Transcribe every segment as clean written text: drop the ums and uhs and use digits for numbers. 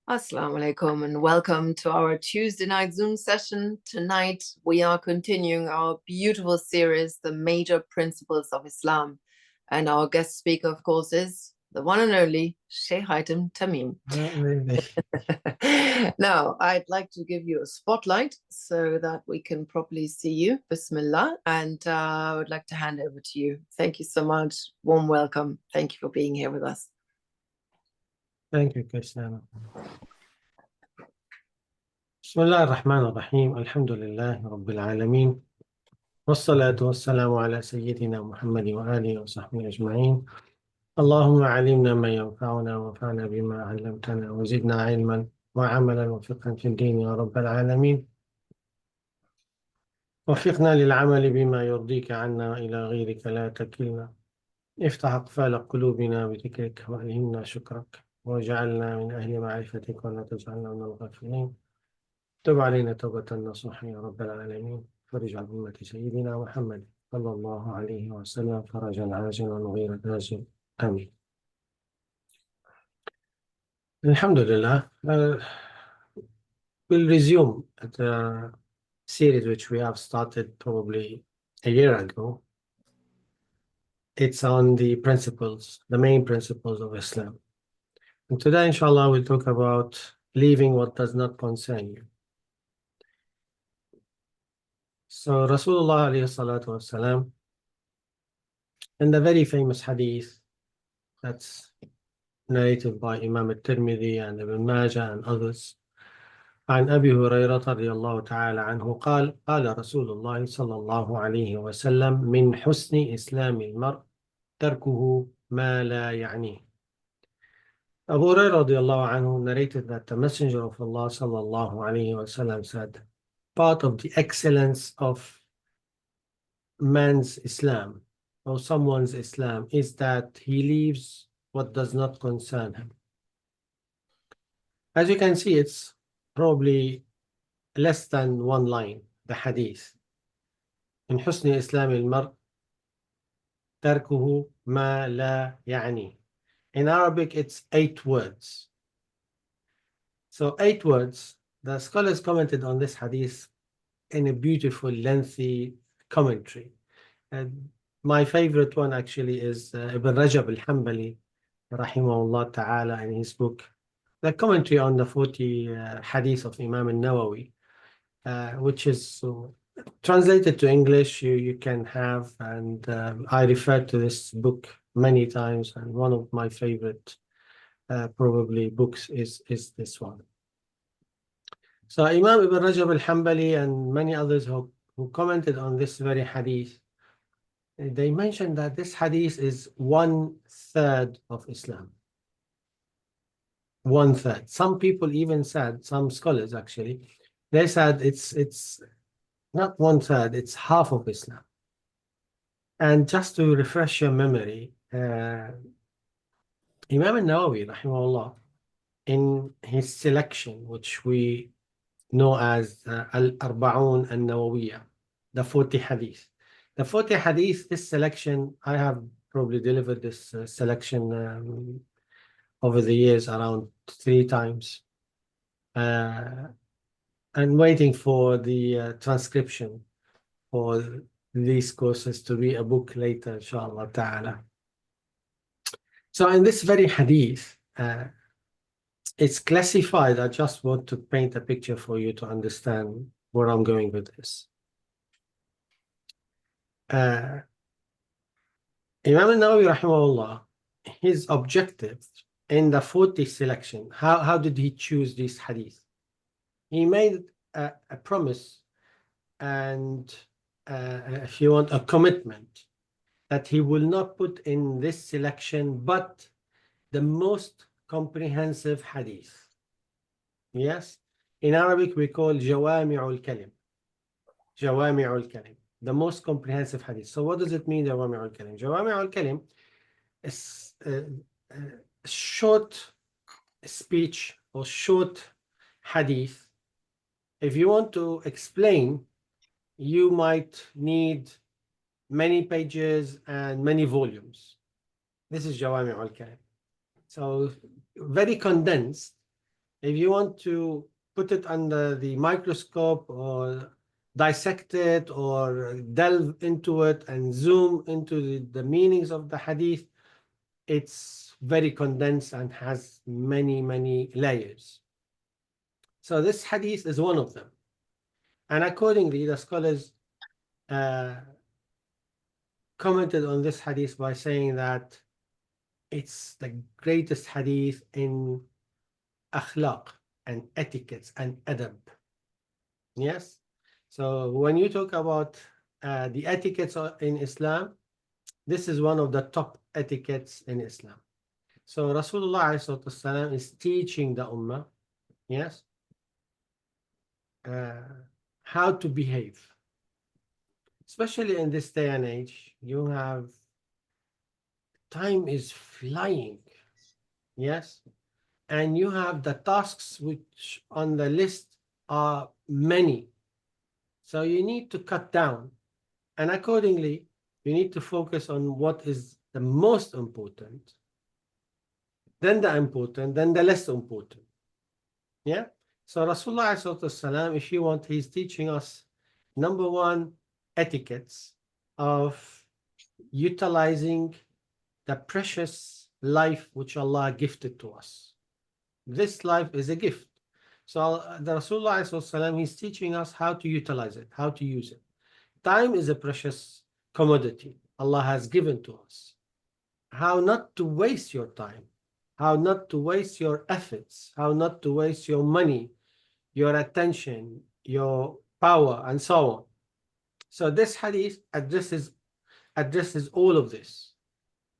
Assalamu alaikum and welcome to our Tuesday night Zoom session. Tonight we are continuing our beautiful series, The Major Principles of Islam. And our guest speaker, of course, is the one and only Sheikh Haitham Tamim. Now, I'd like to give you a spotlight so that we can properly see you. Bismillah. And I would like to hand over to you. Thank you so much. Warm welcome. Thank you for being here with us. Thank you, Christiana. بسم الله الرحمن الرحيم الحمد لله رب العالمين والصلاة والسلام على سيدنا محمد وآله وصحبه أجمعين. اللهم علمنا ما ينفعنا وانفعنا بما علمتنا وزدنا علما وعملا وفقها في الدين يا رب العالمين. وفقنا للعمل بما يرضيك عنا وإلى غيرك لا تكلنا. افتح أقفال قلوبنا بذكرك وألهمنا شكرك واجعلنا من أهل معرفتك ولا تجعلنا من الغافلين. تب علينا توبة نصوحا يا رب العالمين. فرج عن أمة سيدنا محمد صلى الله عليه وسلم فرجا عاجلا وغير آجل آمين. Alhamdulillah, we'll resume the series which we have started probably a year ago. It's on the principles, the main principles of Islam. And today, inshallah, we'll talk about leaving what does not concern you. So Rasulullah alayhi salatu wasalam, in the very famous hadith that's narrated by Imam al-Tirmidhi and Ibn Majah and others, عن أبي هريرة رضي الله تعالى عنه قال قال رسول الله صلى الله عليه وسلم من حسن إسلام المرء تركه ما لا يعنيه. Abu Hurairah رضي الله عنه narrated that the Messenger of Allah صلى الله عليه وسلم said, part of the excellence of man's Islam or someone's Islam is that he leaves what does not concern him. As you can see, it's probably less than one line, the hadith. من حسن إسلام المرء تركه ما لا يعني. In Arabic, it's 8 words. So 8 words. The scholars commented on this hadith in a beautiful, lengthy commentary. And my favorite one actually is Ibn Rajab al-Hanbali, rahimahullah ta'ala, in his book, the commentary on the 40 hadith of Imam al-Nawawi, which is translated to English, you can have, and I refer to this book many times, and one of my favorite probably books is this one. So Imam Ibn Rajab al-Hanbali and many others who commented on this very hadith, they mentioned that this hadith is 1/3 of Islam. 1/3. Some people even said, some scholars actually, they said it's not 1/3, it's half of Islam. And just to refresh your memory, Imam al-Nawawi, rahimahullah, in his selection, which we know as Al-Arba'un al-Nawawiyah, the 40 hadith. The 40 hadith, this selection, I have probably delivered this selection over the years around 3 times. And waiting for the transcription for these courses to be a book later, inshallah ta'ala. So in this very hadith, it's classified. I just want to paint a picture for you to understand where I'm going with this. Imam al-Nawawi, rahimahullah, his objective in the 40 selection, how did he choose this hadith? He made a promise and, if you want, a commitment that he will not put in this selection but the most comprehensive hadith. Yes? In Arabic, we call Jawami'ul Kalim. Jawami'ul Kalim. The most comprehensive hadith. So what does it mean, Jawami'ul Kalim? Jawami'ul Kalim is short speech or short hadith. If you want to explain, you might need many pages and many volumes. This is Jawami'ul Kalim. So very condensed, If you want to put it under the microscope or dissect it or delve into it and zoom into the meanings of the hadith, it's very condensed and has many, many layers. So this hadith is one of them. And accordingly, the scholars uh, commented on this hadith by saying that it's the greatest hadith in akhlaq and etiquettes and adab. Yes. So when you talk about the etiquettes in Islam, this is one of the top etiquettes in Islam. So Rasulullah والسلام, is teaching the Ummah, yes, uh, how to behave. Especially in this day and age, you have time is flying, yes, and you have the tasks which on the list are many. So you need to cut down, and accordingly, you need to focus on what is the most important, then the important, then the less important. Yeah. So Rasulullah SAW, if you want, he's teaching us number one, etiquettes of utilizing the precious life which Allah gifted to us. This life is a gift. So the Rasulullah SAW, he's teaching us how to utilize it, how to use it. Time is a precious commodity Allah has given to us. How not to waste your time, how not to waste your efforts, how not to waste your money, your attention, your power, and so on. So this hadith addresses all of this.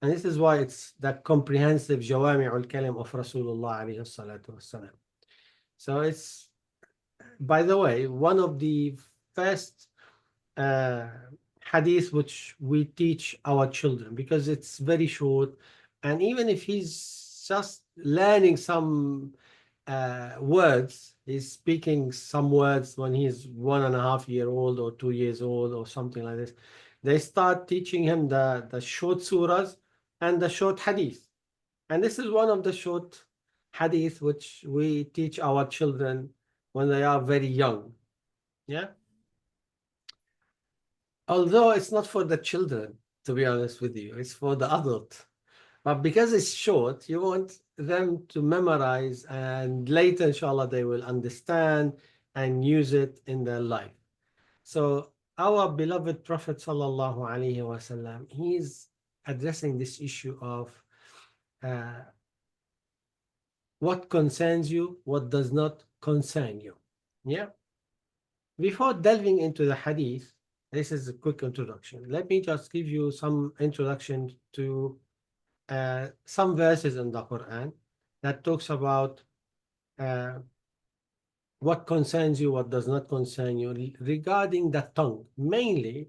And this is why it's the comprehensive Jawami'ul Kalim of Rasulullah alayhi salatu wassalam. So it's, by the way, one of the first uh, hadith which we teach our children because it's very short. And even if he's just learning some words, he's speaking some words when he's 1.5 years old or 2 years old or something like this, they start teaching him the short surahs and the short hadith. And this is one of the short hadith which we teach our children when they are very young. Yeah. Although it's not for the children, to be honest with you, it's for the adult. But because it's short, you want them to memorize, and later, inshallah, they will understand and use it in their life. So our beloved Prophet sallallahu alaihi wasallam, he's addressing this issue of what concerns you, what does not concern you. Yeah. Before delving into the hadith, this is a quick introduction. Let me just give you some introduction to some verses in the Quran that talks about what concerns you, what does not concern you regarding the tongue. Mainly,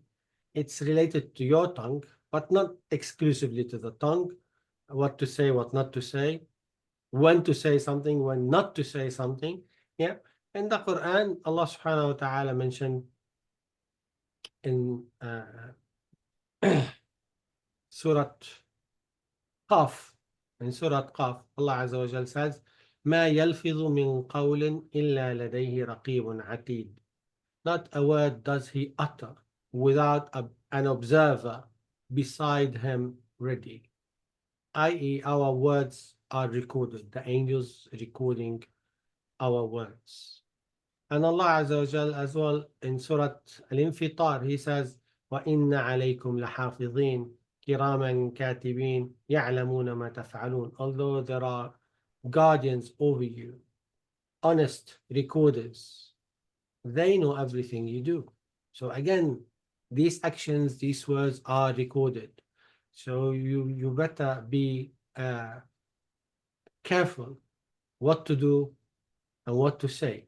it's related to your tongue, but not exclusively to the tongue. What to say, what not to say, when to say something, when not to say something. Yeah. In the Quran, Allah subhanahu wa ta'ala mentioned in Surah Qaf, in Surah Qaf, Allah Azza wa Jal says, ما يلفظ من قول إلا لديه رقيب عتيد. Not a word does he utter without an observer beside him ready. I.e., our words are recorded, the angels recording our words. And Allah Azza wa Jal as well in Surah Al-Infitar, He says, وَإِنَّ عَلَيْكُمْ لَحَافِظِينَ كِرَامًا كَاتِبِينَ يَعْلَمُونَ مَا تَفْعَلُونَ. Although there are guardians over you, honest recorders, they know everything you do. So again, these actions, these words are recorded. So you better be careful what to do and what to say.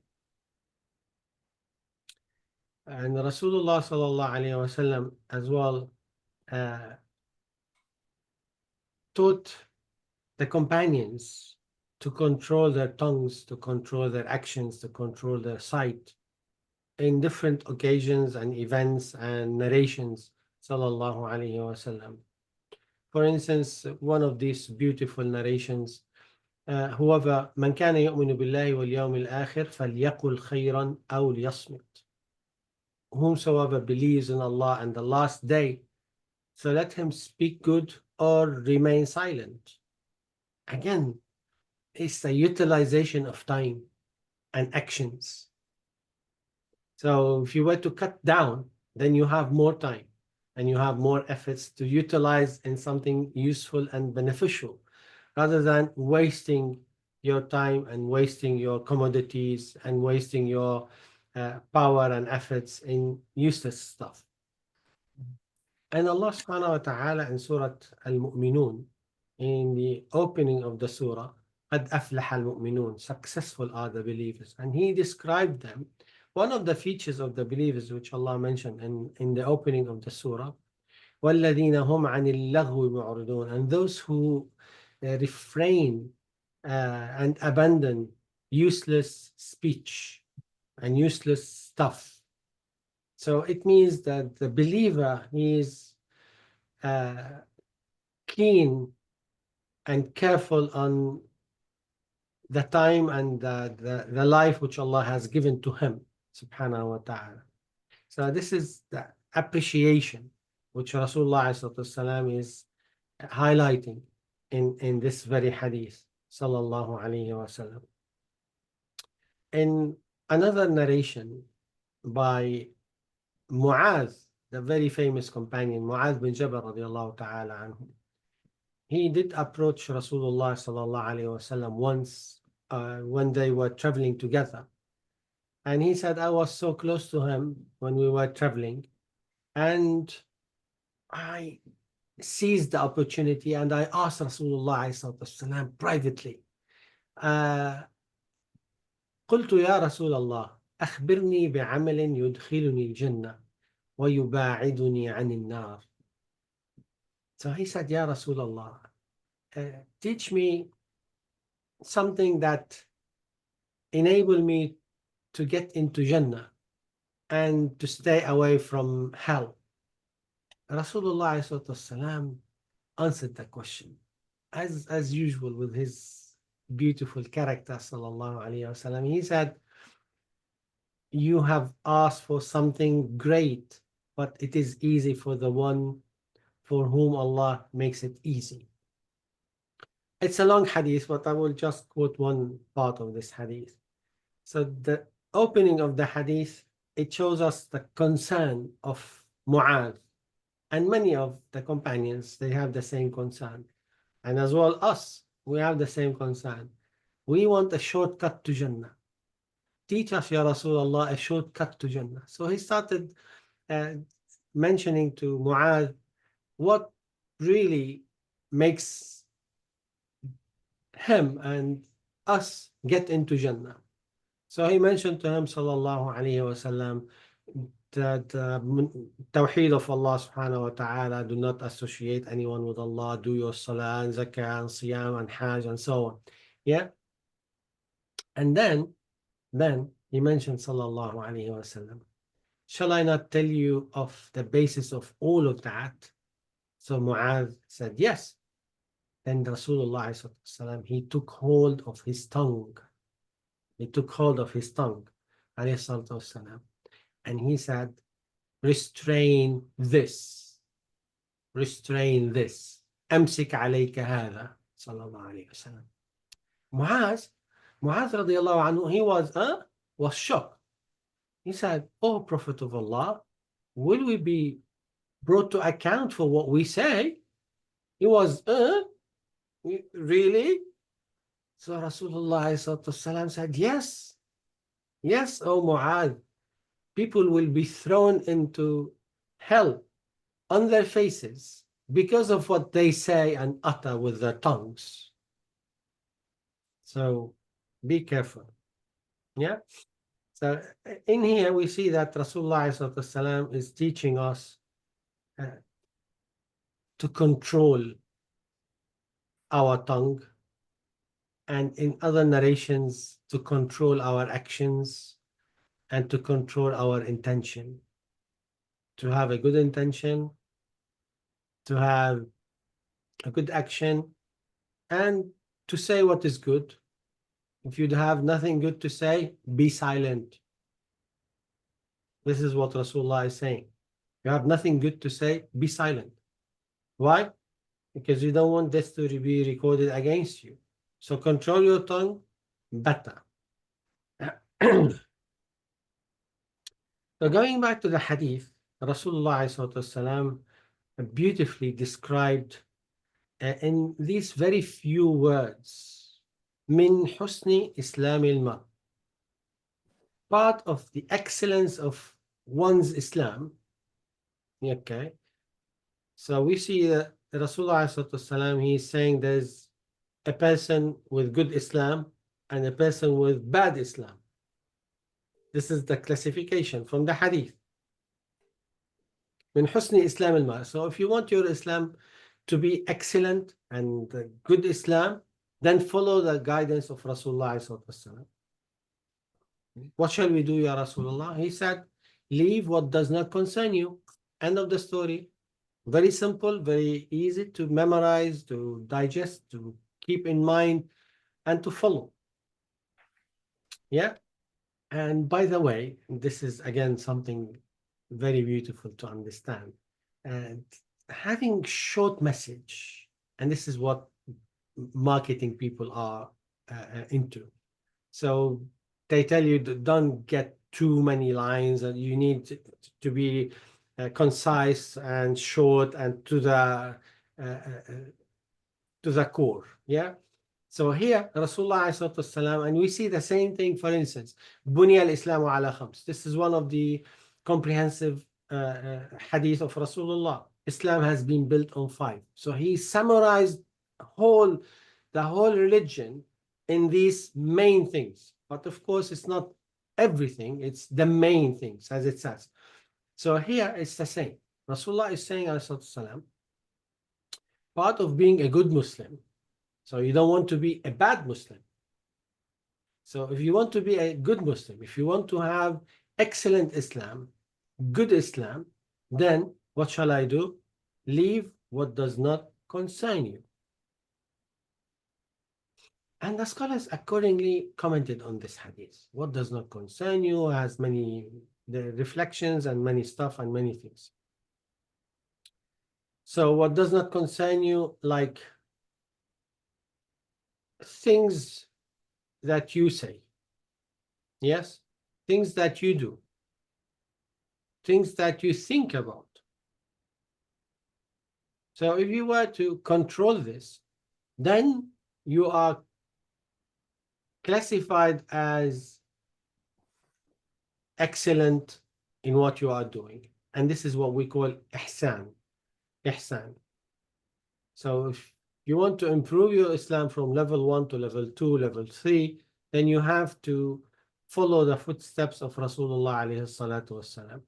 And Rasulullah sallallahu alayhi wasallam as well taught the companions to control their tongues, to control their actions, to control their sight in different occasions and events and narrations, sallallahu alayhi wasallam. For instance, one of these beautiful narrations whoever من كان يؤمن بالله واليوم الآخر فليقل خيرا أو ليصمت. Whomsoever believes in Allah and the last day, so let him speak good or remain silent. Again, it's the utilization of time and actions. So if you were to cut down, then you have more time and you have more efforts to utilize in something useful and beneficial, rather than wasting your time and wasting your commodities and wasting your power and efforts in useless stuff. And Allah subhanahu wa ta'ala in Surah Al-Mu'minun, in the opening of the surah, قَدْ أَفْلَحَ الْمُؤْمِنُونَ, successful are the believers. And He described them. One of the features of the believers, which Allah mentioned in the opening of the surah, وَالَّذِينَ هُمْ عَنِ اللَّغْوِ مُعْرِضُونَ, and those who refrain and abandon useless speech and useless stuff. So it means that the believer is keen and careful on the time and the life which Allah has given to him, subhanahu wa ta'ala. So this is the appreciation which Rasulullah ﷺ is highlighting in this very hadith, sallallahu alayhi wa sallam. In another narration by Mu'adh, the very famous companion, Mu'adh bin Jabal radiallahu ta'ala anhu, he did approach Rasulullah sallallahu alayhi wa sallam once when they were traveling together. And he said, I was so close to him when we were traveling, and I seized the opportunity and I asked Rasulullah والسلام, privately, قلت يا رسول الله أخبرني بعمل يدخلني الجنة ويباعدني عن النار. So he said, Ya Rasulullah, teach me something that enable me to get into Jannah and to stay away from hell. Rasulullah والسلام, answered the question as usual with his beautiful character, sallallahu alayhi wasallam. He said, you have asked for something great, but it is easy for the one for whom Allah makes it easy. It's a long hadith, but I will just quote one part of this hadith. So the opening of the hadith, it shows us the concern of Mu'adh, and many of the companions, they have the same concern. And as well us, we have the same concern. We want a shortcut to Jannah. Teach us, Ya Rasulullah, a shortcut to Jannah. So he started mentioning to Mu'adh what really makes him and us get into Jannah. So he mentioned to him, sallallahu alayhi wa sallam, that Tawheed of Allah subhanahu wa ta'ala, do not associate anyone with Allah, do your salah and zakah and siyam and hajj and so on. Yeah. And then he mentioned, sallallahu alayhi wa sallam, shall I not tell you of the basis of all of that? So Mu'adh said, yes. Then Rasulullah sallam, he took hold of his tongue. He took hold of his tongue, alayhi salatu wasalam, and he said, restrain this. Restrain this. أمسك عليك هذا. صلى الله عليه وسلم. Mu'adh radiallahu anhu, he was shocked. He said, oh Prophet of Allah, will we be brought to account for what we say? He was, really? So Rasulullah said, yes, oh Mu'adh, people will be thrown into hell on their faces because of what they say and utter with their tongues. So be careful. Yeah. So in here we see that Rasulullah is teaching us to control our tongue, and in other narrations to control our actions and to control our intention. To have a good intention, to have a good action, and to say what is good. If you have nothing good to say, be silent. This is what Rasulullah is saying. You have nothing good to say, be silent. Why? Because you don't want this to be recorded against you. So control your tongue better. So going back to the hadith, Rasulullah SAW beautifully described in these very few words, min husni Islam al-mar. Part of the excellence of one's Islam. Okay. So we see that Rasulullah SAW, he is saying there's a person with good Islam and a person with bad Islam. This is the classification from the hadith. Min husni Islam al-mar. So if you want your Islam to be excellent and good Islam, then follow the guidance of Rasulullah SAW. What shall we do, Ya Rasulullah? He said, leave what does not concern you. End of the story. Very simple, very easy to memorize, to digest, to keep in mind, and to follow. Yeah. And by the way, this is again something very beautiful to understand. And having short message, and this is what marketing people are into. So they tell you don't get too many lines, and you need to be concise and short and to the core. Yeah. So here, Rasulullah SAW, and we see the same thing, for instance, Bunya al-Islamu ala khams. This is one of the comprehensive hadith of Rasulullah. Islam has been built on 5. So he summarized the whole religion in these main things. But of course, it's not everything. It's the main things, as it says. So here, it's the same. Rasulullah is saying, والسلام, part of being a good Muslim, so you don't want to be a bad Muslim. So if you want to be a good Muslim, if you want to have excellent Islam, good Islam, then what shall I do? Leave what does not concern you. And the scholars accordingly commented on this hadith. What does not concern you has many reflections and many stuff and many things. So what does not concern you, like things that you say, yes, things that you do, things that you think about. So if you were to control this, then you are classified as excellent in what you are doing. And this is what we call ihsan. Ihsan. So if you want to improve your Islam from level 1 to level 2, level 3, then you have to follow the footsteps of Rasulullah alayhi salatu wassalam.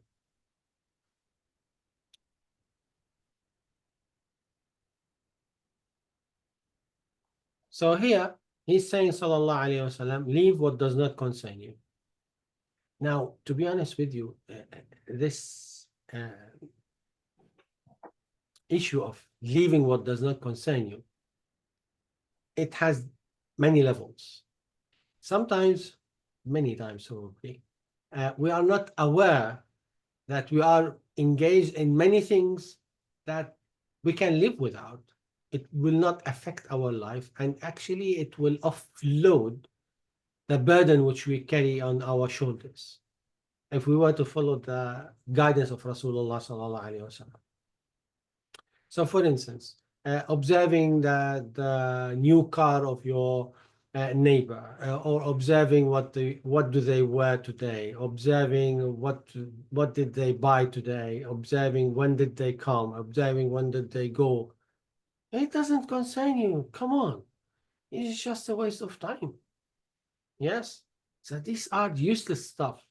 So here, he's saying, sallallahu alayhi wasallam, leave what does not concern you. Now, to be honest with you, this issue of leaving what does not concern you, it has many levels. Sometimes, many times probably, we are not aware that we are engaged in many things that we can live without. It will not affect our life, and actually it will offload the burden which we carry on our shoulders if we were to follow the guidance of Rasulullah sallallahu alaihi wasallam. So for instance, observing the new car of your neighbor, or observing what do they wear today, observing what did they buy today, observing when did they come, observing when did they go. It doesn't concern you. Come on. It's just a waste of time. Yes? So these are useless stuff.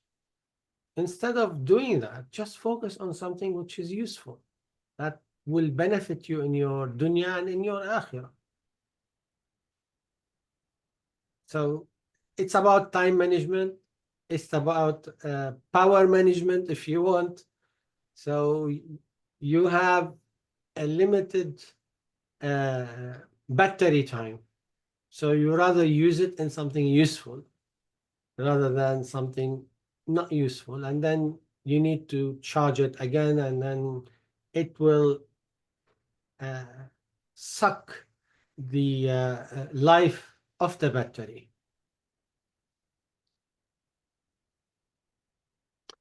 Instead of doing that, just focus on something which is useful, that will benefit you in your dunya and in your akhirah. So it's about time management. It's about power management if you want. So you have a limited battery time. So you rather use it in something useful rather than something not useful, and then you need to charge it again, and then it will uh, suck the life of the battery.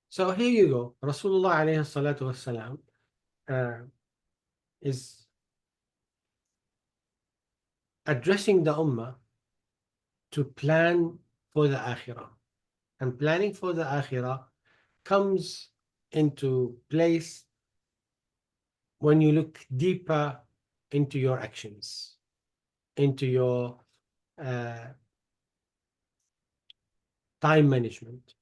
So here you go. Rasulullah alayhi salatu wasalam is addressing the ummah to plan for the akhirah. And planning for the akhirah comes into place when you look deeper into your actions, into your uh, time management.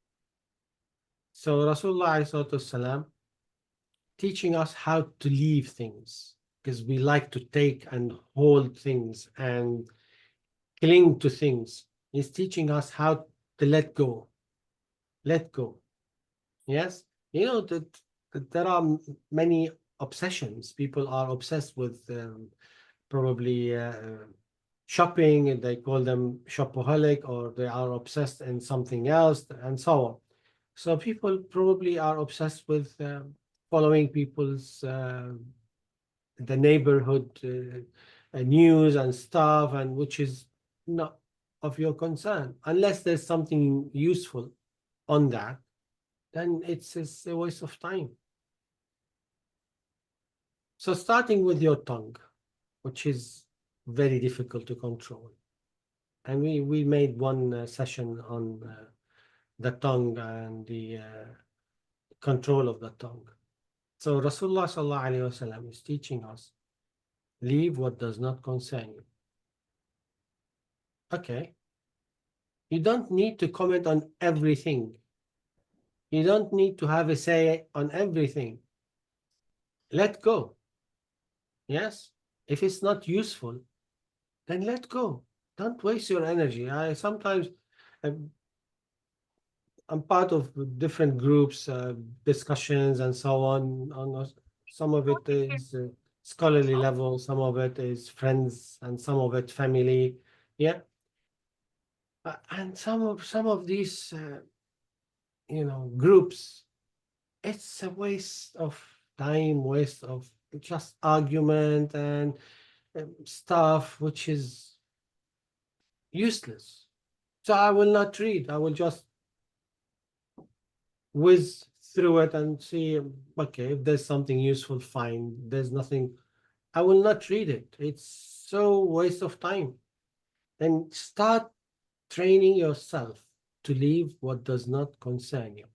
So Rasulullah ﷺ teaching us how to leave things, because we like to take and hold things and cling to things. He's teaching us how to let go. Let go. Yes? You know that there are many obsessions. People are obsessed with probably shopping, and they call them shopaholic, or they are obsessed in something else, and so on. So people probably are obsessed with following people's the neighborhood news and stuff, and which is not of your concern unless there's something useful on that. Then it's a waste of time. So starting with your tongue, which is very difficult to control. And we made one session on the tongue and the control of the tongue. So Rasulullah sallallahu alaihi wasallam is teaching us, leave what does not concern you. Okay. You don't need to comment on everything. You don't need to have a say on everything. Let go. Yes. If it's not useful, then let go. Don't waste your energy. I sometimes I'm part of different groups, discussions, and so on. Some of it is scholarly level, some of it is friends, and some of it family. Yeah, and some of these, groups, it's a waste of time, waste of just argument and stuff, which is useless. So I will not read. I will just whiz through it and see, okay, if there's something useful, fine. There's nothing, I will not read it. It's so waste of time. And start training yourself to leave what does not concern you.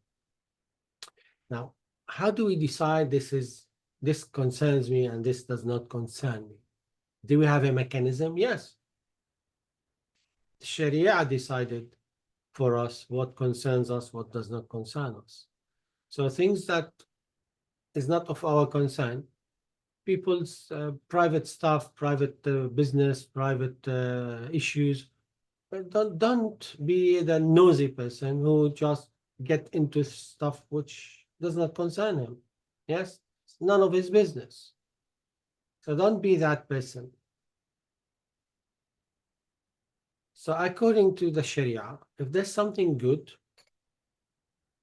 Now, how do we decide this concerns me and this does not concern me? Do we have a mechanism? Yes. Sharia decided for us what concerns us, what does not concern us. So things that is not of our concern, people's private stuff, private business, private issues. Don't be the nosy person who just get into stuff which does not concern him. Yes, it's none of his business. So don't be that person. So according to the Sharia, if there's something good,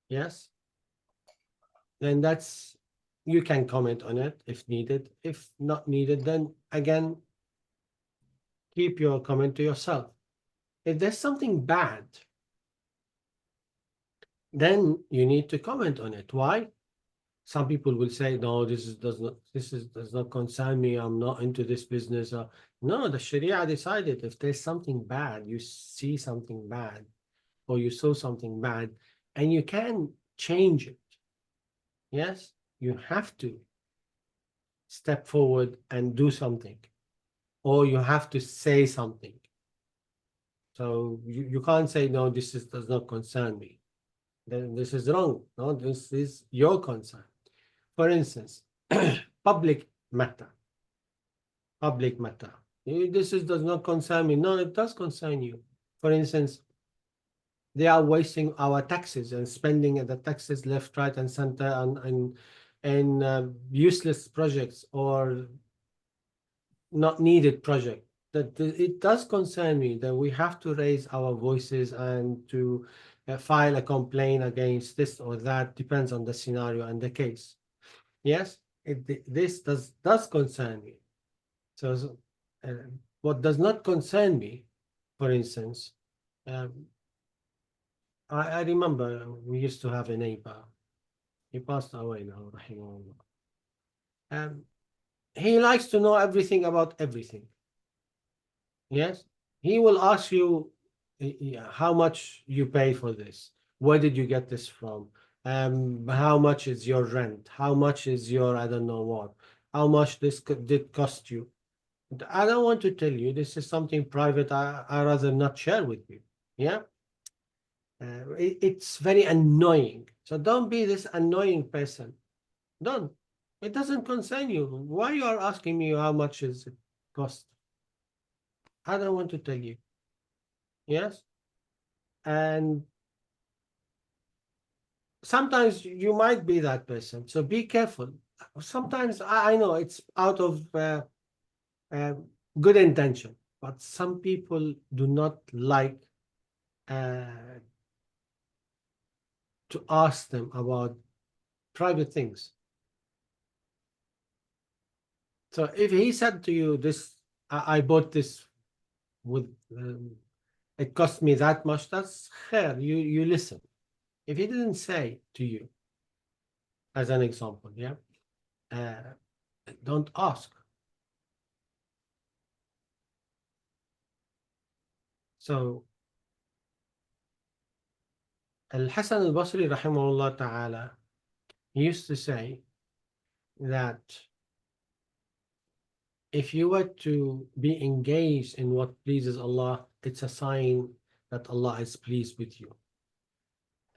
yes, then you can comment on it if needed. If not needed, then again, keep your comment to yourself. If there's something bad, then you need to comment on it. Why? Some people will say, no, does not concern me. I'm not into this business. No, the Sharia decided if there's something bad, you see something bad, or you saw something bad, and you can change it. Yes, you have to step forward and do something, or you have to say something. So you can't say, no, does not concern me. Then this is wrong. No, this is your concern. For instance, public matter. Public matter. Does not concern me. No, it does concern you. For instance, they are wasting our taxes and spending the taxes left, right, and center and useless projects or not needed project. that it does concern me that we have to raise our voices and to file a complaint against this or that, depends on the scenario and the case. Yes, this does concern me. So, uh, what does not concern me, for instance, um, I remember we used to have a neighbor. He passed away now, rahimahullah. Um, he likes to know everything about everything. Yes, he will ask you how much you pay for this. Where did you get this from? How much is your rent? How much is your I don't know what? How much this did cost you? I don't want to tell you. This is something private. I rather not share with you. Yeah, it's very annoying. So don't be this annoying person. Don't. It doesn't concern you. Why you are asking me how much is it cost? I don't want to tell you. Yes, and sometimes you might be that person. So be careful. Sometimes I know it's out of uh, good intention, but some people do not like uh, to ask them about private things. So if he said to you, "This, I bought this with, it cost me that much," that's fair. You listen. If he didn't say to you, as an example, yeah, uh, don't ask. So Al-Hasan al-Basri, rahimahullah ta'ala, he used to say that if you were to be engaged in what pleases Allah, it's a sign that Allah is pleased with you.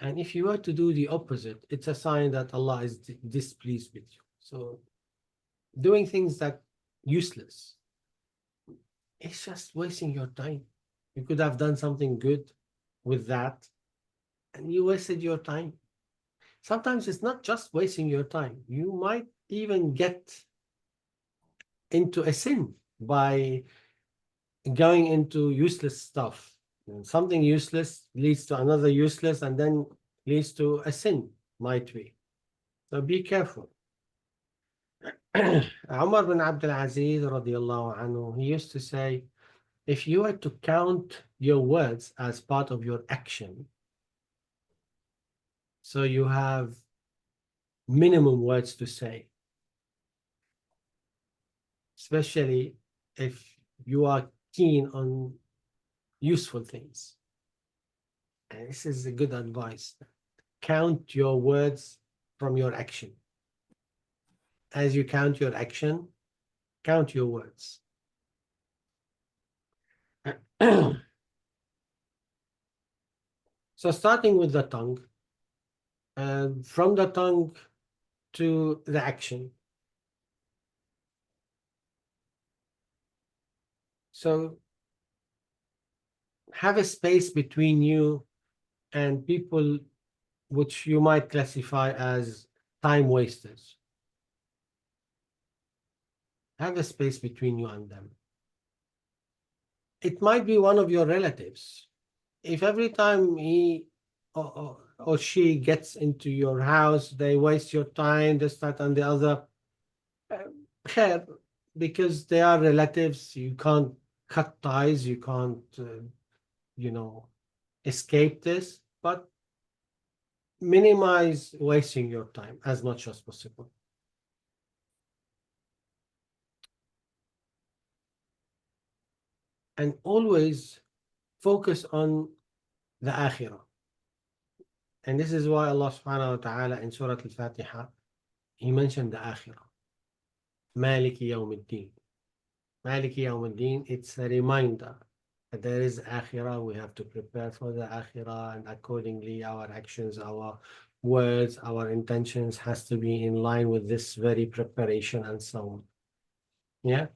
And if you were to do the opposite, it's a sign that Allah is displeased with you. So doing things that useless, it's just wasting your time. You could have done something good with that, and you wasted your time. Sometimes it's not just wasting your time. You might even get into a sin by going into useless stuff. And something useless leads to another useless and then leads to a sin, might be. So be careful. Umar bin Abdul Aziz radiallahu anhu, he used to say, if you were to count your words as part of your action, so you have minimum words to say, especially if you are keen on useful things. And this is a good advice. Count your words from your action. As you count your action, count your words. So starting with the tongue, from the tongue to the action. So have a space between you and people which you might classify as time wasters. Have a space between you and them. It might be one of your relatives. If every time he or she gets into your house, they waste your time, this, that, and the other, khair, because they are relatives, you can't cut ties, you can't, you know, escape this, but minimize wasting your time as much as possible. And always focus on the akhirah. And this is why Allah subhanahu wa ta'ala in Surah Al-Fatiha, He mentioned the akhirah. Maliki yawmiddin. Maliki yawmiddin, it's a reminder that there is akhirah. We have to prepare for the akhirah, and accordingly our actions, our words, our intentions has to be in line with this very preparation and so on. Yeah.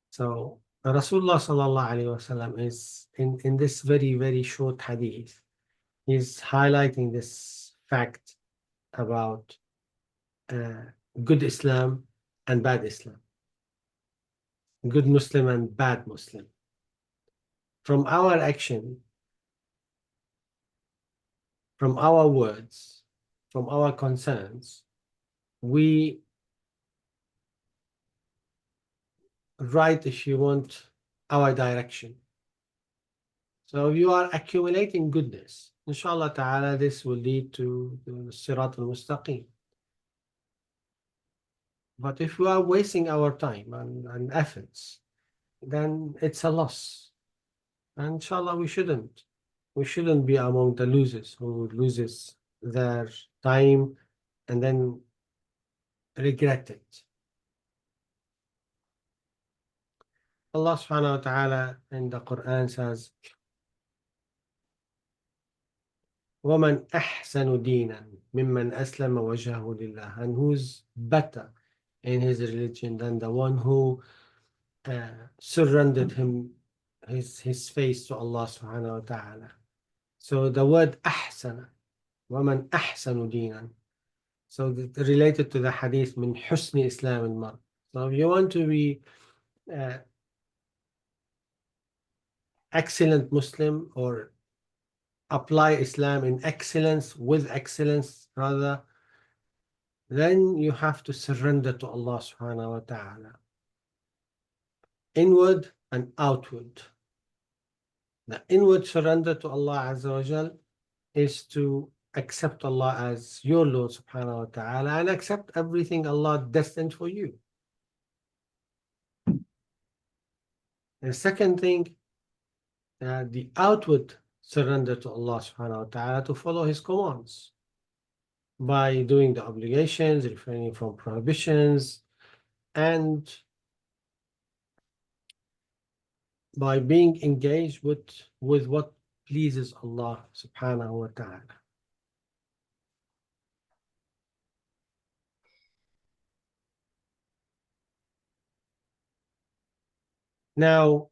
So Rasulullah sallallahu alaihi wasallam is in this very, very short hadith, he's highlighting this fact about good Islam and bad Islam. good Muslim and bad Muslim. From our action, from our words, from our concerns, we write, if you want, our direction. So you are accumulating goodness. Inshallah ta'ala, this will lead to the Sirat al-Mustaqim. But if we are wasting our time and efforts, then it's a loss. And inshallah, we shouldn't. We shouldn't be among the losers who loses their time and then regret it. Allah subhanahu wa ta'ala in the Quran says, وَمَنْ أَحْسَنُ دِينًا مِمَّنْ أَسْلَمَ وَجْهَهُ لِلَّهِ. And who's better in his religion than the one who surrendered his face to Allah subhanahu wa ta'ala. So the word أحسن, وَمَنْ أَحْسَنُ دِينًا. So related to the hadith, من حسن إسلام المرء. So if you want to be excellent Muslim, or apply Islam in excellence, with excellence rather, then you have to surrender to Allah subhanahu wa ta'ala, inward and outward. The inward surrender to Allah Azza wa Jal is to accept Allah as your Lord subhanahu wa ta'ala and accept everything Allah destined for you. The second thing, the outward surrender to Allah subhanahu wa ta'ala, to follow His commands by doing the obligations, refraining from prohibitions, and by being engaged with what pleases Allah subhanahu wa ta'ala. Now,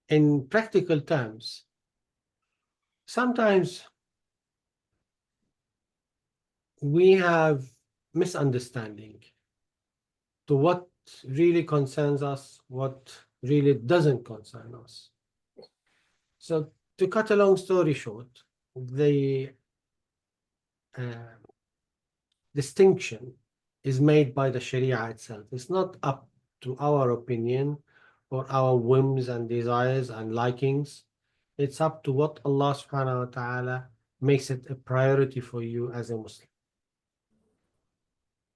in practical terms, sometimes we have misunderstanding to what really concerns us, what really doesn't concern us. So to cut a long story short, the distinction is made by the Sharia itself. It's not up to our opinion or our whims and desires and likings. It's up to what Allah subhanahu wa ta'ala makes it a priority for you as a Muslim.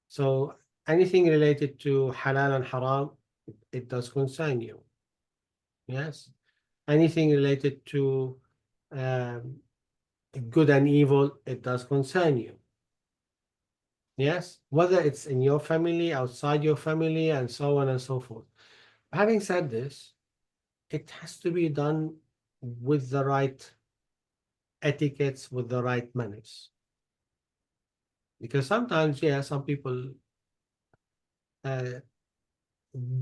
So anything related to halal and haram, it does concern you. Yes. Anything related to good and evil, it does concern you. Yes. Whether it's in your family, outside your family, and so on and so forth. Having said this, it has to be done with the right etiquettes, with the right manners. Because sometimes, yeah, some people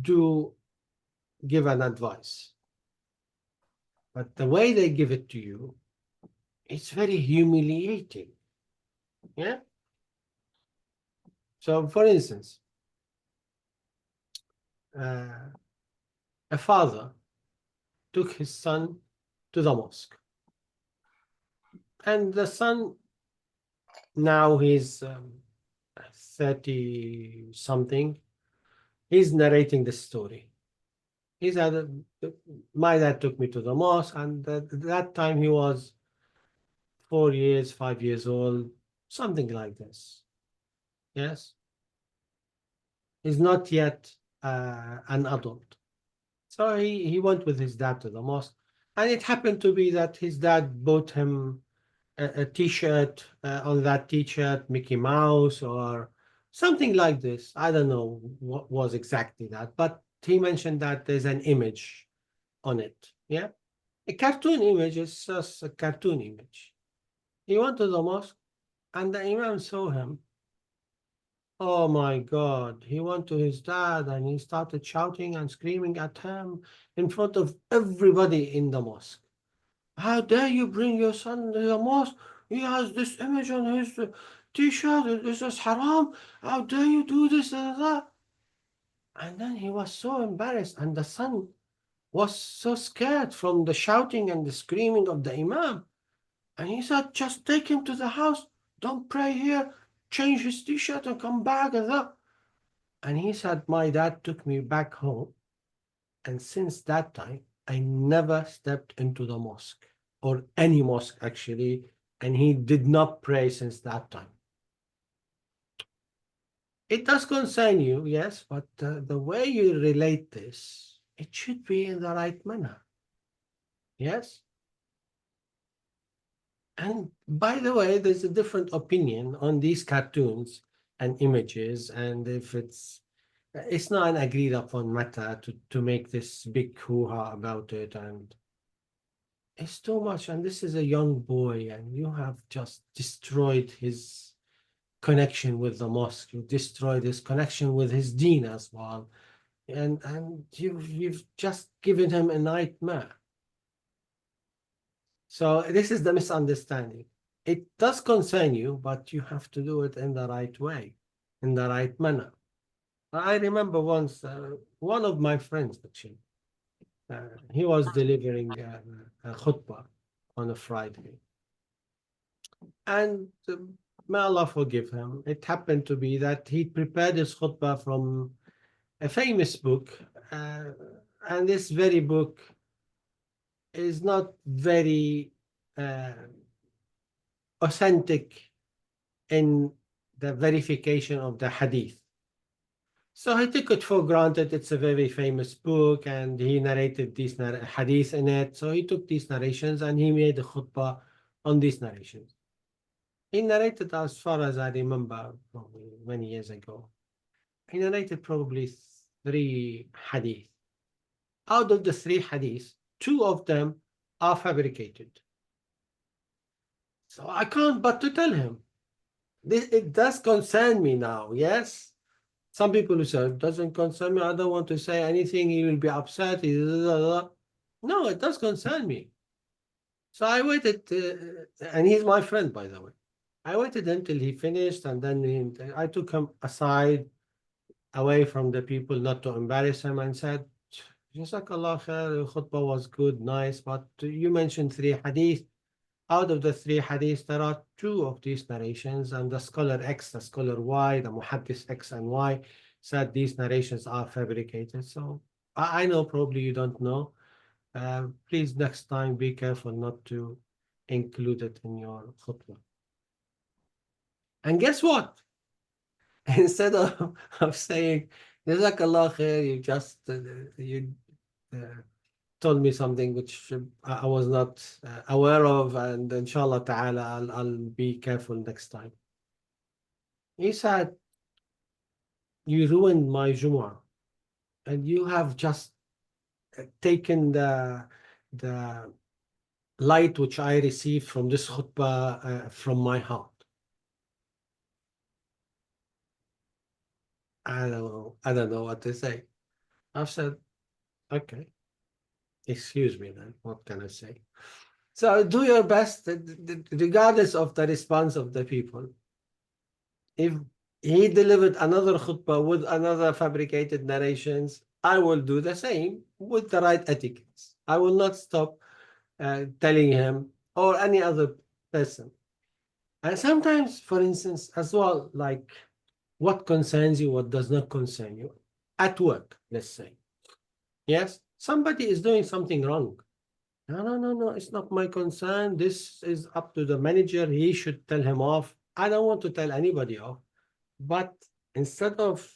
do give an advice, but the way they give it to you, it's very humiliating. Yeah. So, for instance, a father took his son to the mosque, and the son, now he's 30 something, he's narrating the story. He said, my dad took me to the mosque, and at that time he was 4 years, 5 years old, something like this. Yes. He's not yet an adult. So he went with his dad to the mosque, and it happened to be that his dad bought him a t-shirt, on that t-shirt, Mickey Mouse or something like this. I don't know what was exactly that, but he mentioned that there's an image on it. Yeah. A cartoon image is just a cartoon image. He went to the mosque, and the Imam saw him. Oh my God. He went to his dad and he started shouting and screaming at him in front of everybody in the mosque. How dare you bring your son to the mosque? He has this image on his t-shirt. This is haram. How dare you do this and that? And then he was so embarrassed, and the son was so scared from the shouting and the screaming of the Imam. And he said, just take him to the house, don't pray here, change his t-shirt and come back and that. And he said, my dad took me back home. And since that time, I never stepped into the mosque or any mosque actually. And he did not pray since that time. It does concern you, yes, but the way you relate this, it should be in the right manner. Yes? And by the way, there's a different opinion on these cartoons and images, and if it's not an agreed upon matter to make this big hoo-ha about it, and it's too much. And this is a young boy, and you have just destroyed his connection with the mosque. You destroyed his connection with his deen as well, and you've just given him a nightmare. So this is the misunderstanding. It does concern you, but you have to do it in the right way, in the right manner. I remember once one of my friends actually, he was delivering a khutbah on a Friday, and may Allah forgive him. It happened to be that he prepared his khutbah from a famous book, uh, and this very book is not very uh, authentic in the verification of the hadith. So he took it for granted. It's a very famous book, and he narrated these hadith in it. So he took these narrations and he made a khutbah on these narrations. He narrated, as far as I remember, probably many years ago, he narrated probably three hadith. Out of the three hadiths, two of them are fabricated. So I can't but to tell him, it does concern me now, yes? Some people who say, it doesn't concern me, I don't want to say anything, he will be upset. No, it does concern me. So I waited, and he's my friend, by the way. I waited until he finished, and then I took him aside, away from the people, not to embarrass him, and said, Jazakallah khair, the khutbah was good, nice, but you mentioned three hadith. Out of the three hadiths, there are two of these narrations, and the scholar X, the scholar Y, the muhaddis X and Y said these narrations are fabricated. So I know probably you don't know. Please next time be careful not to include it in your khutbah. And guess what? Instead of saying Jazakallah khair, you just you uh, told me something which I was not aware of, and inshallah ta'ala, I'll be careful next time. He said, you ruined my Jumu'ah, and you have just taken the light which I received from this khutbah from my heart. I don't know what to say. I've said, okay, excuse me then, what can I say? So do your best, regardless of the response of the people. If he delivered another khutbah with another fabricated narrations, I will do the same with the right etiquettes. I will not stop telling him or any other person. And sometimes, for instance, as well, like what concerns you, what does not concern you. At work, let's say. Yes, somebody is doing something wrong. No, no, no, no, it's not my concern. This is up to the manager. He should tell him off. I don't want to tell anybody off. But instead of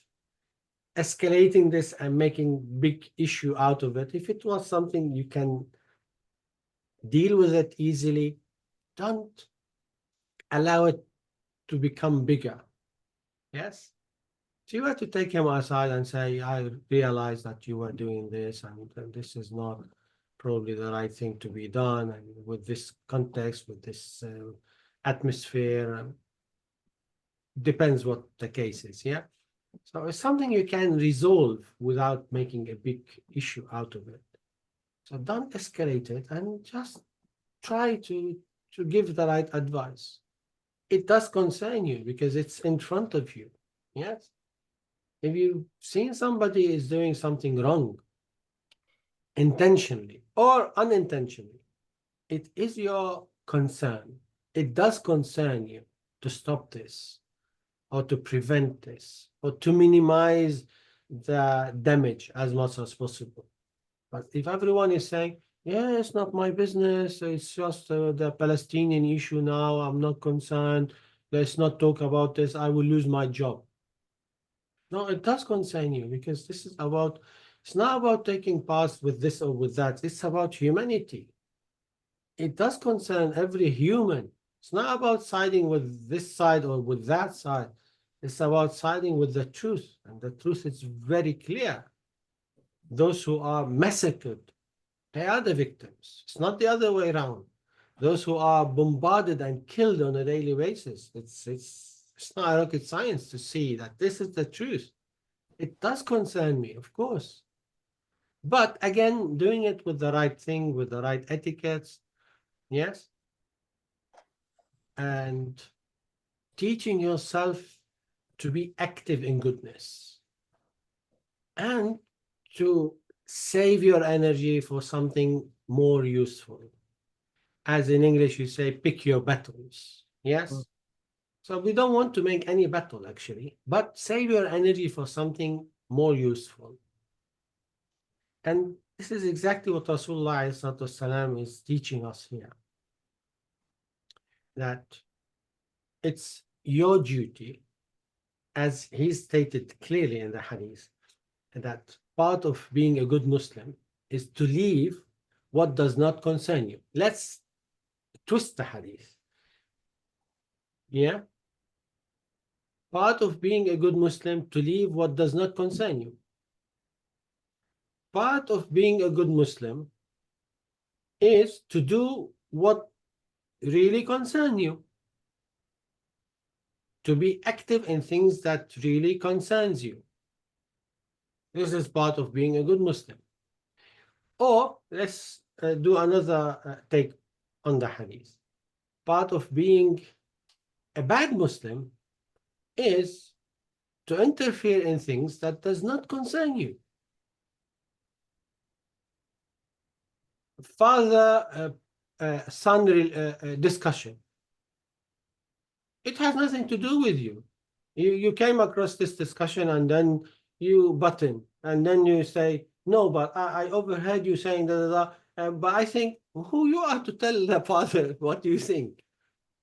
escalating this and making big issue out of it, if it was something you can deal with it easily, don't allow it to become bigger. Yes? So you have to take him aside and say, I realize that you were doing this, and this is not probably the right thing to be done. And with this context, with this atmosphere, depends what the case is. Yeah. So it's something you can resolve without making a big issue out of it. So don't escalate it and just try to give the right advice. It does concern you because it's in front of you. Yes. If you've seen somebody is doing something wrong, intentionally or unintentionally, it is your concern. It does concern you to stop this, or to prevent this, or to minimize the damage as much as possible. But if everyone is saying, yeah, it's not my business, it's just the Palestinian issue now, I'm not concerned, let's not talk about this, I will lose my job. No, it does concern you, because this is about, it's not about taking part with this or with that, it's about humanity. It does concern every human. It's not about siding with this side or with that side. It's about siding with the truth. And the truth is very clear. Those who are massacred, they are the victims. It's not the other way around. Those who are bombarded and killed on a daily basis, it's not rocket science to see that this is the truth. It does concern me, of course. But again, doing it with the right thing, with the right etiquettes, yes, and teaching yourself to be active in goodness and to save your energy for something more useful. As in English, you say, pick your battles. Mm. Yes. So we don't want to make any battle actually, but save your energy for something more useful. And this is exactly what Rasulullah ﷺ is teaching us here. That it's your duty, as he stated clearly in the hadith, that part of being a good Muslim is to leave what does not concern you. Let's twist the hadith. Yeah. Part of being a good Muslim to leave what does not concern you. Part of being a good Muslim is to do what really concern you. To be active in things that really concerns you. This is part of being a good Muslim. Or let's do another take on the hadith. Part of being a bad Muslim is to interfere in things that does not concern you. Father-son discussion. It has nothing to do with you. You came across this discussion and then you butt in, and then you say, no, but I overheard you saying da da da. But I think, who you are to tell the father what you think?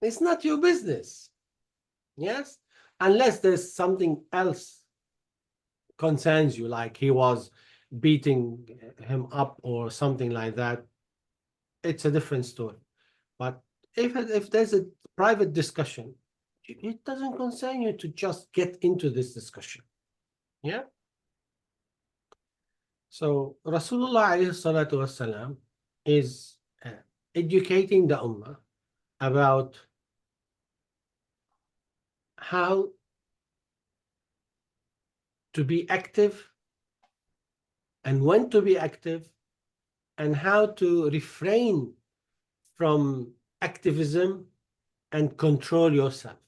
It's not your business. Yes? Unless there's something else concerns you, like he was beating him up or something like that, it's a different story. But if there's a private discussion, it doesn't concern you to just get into this discussion. Yeah. So Rasulullah alayhi salatu wasalam is educating the ummah about how to be active and when to be active, and how to refrain from activism and control yourself.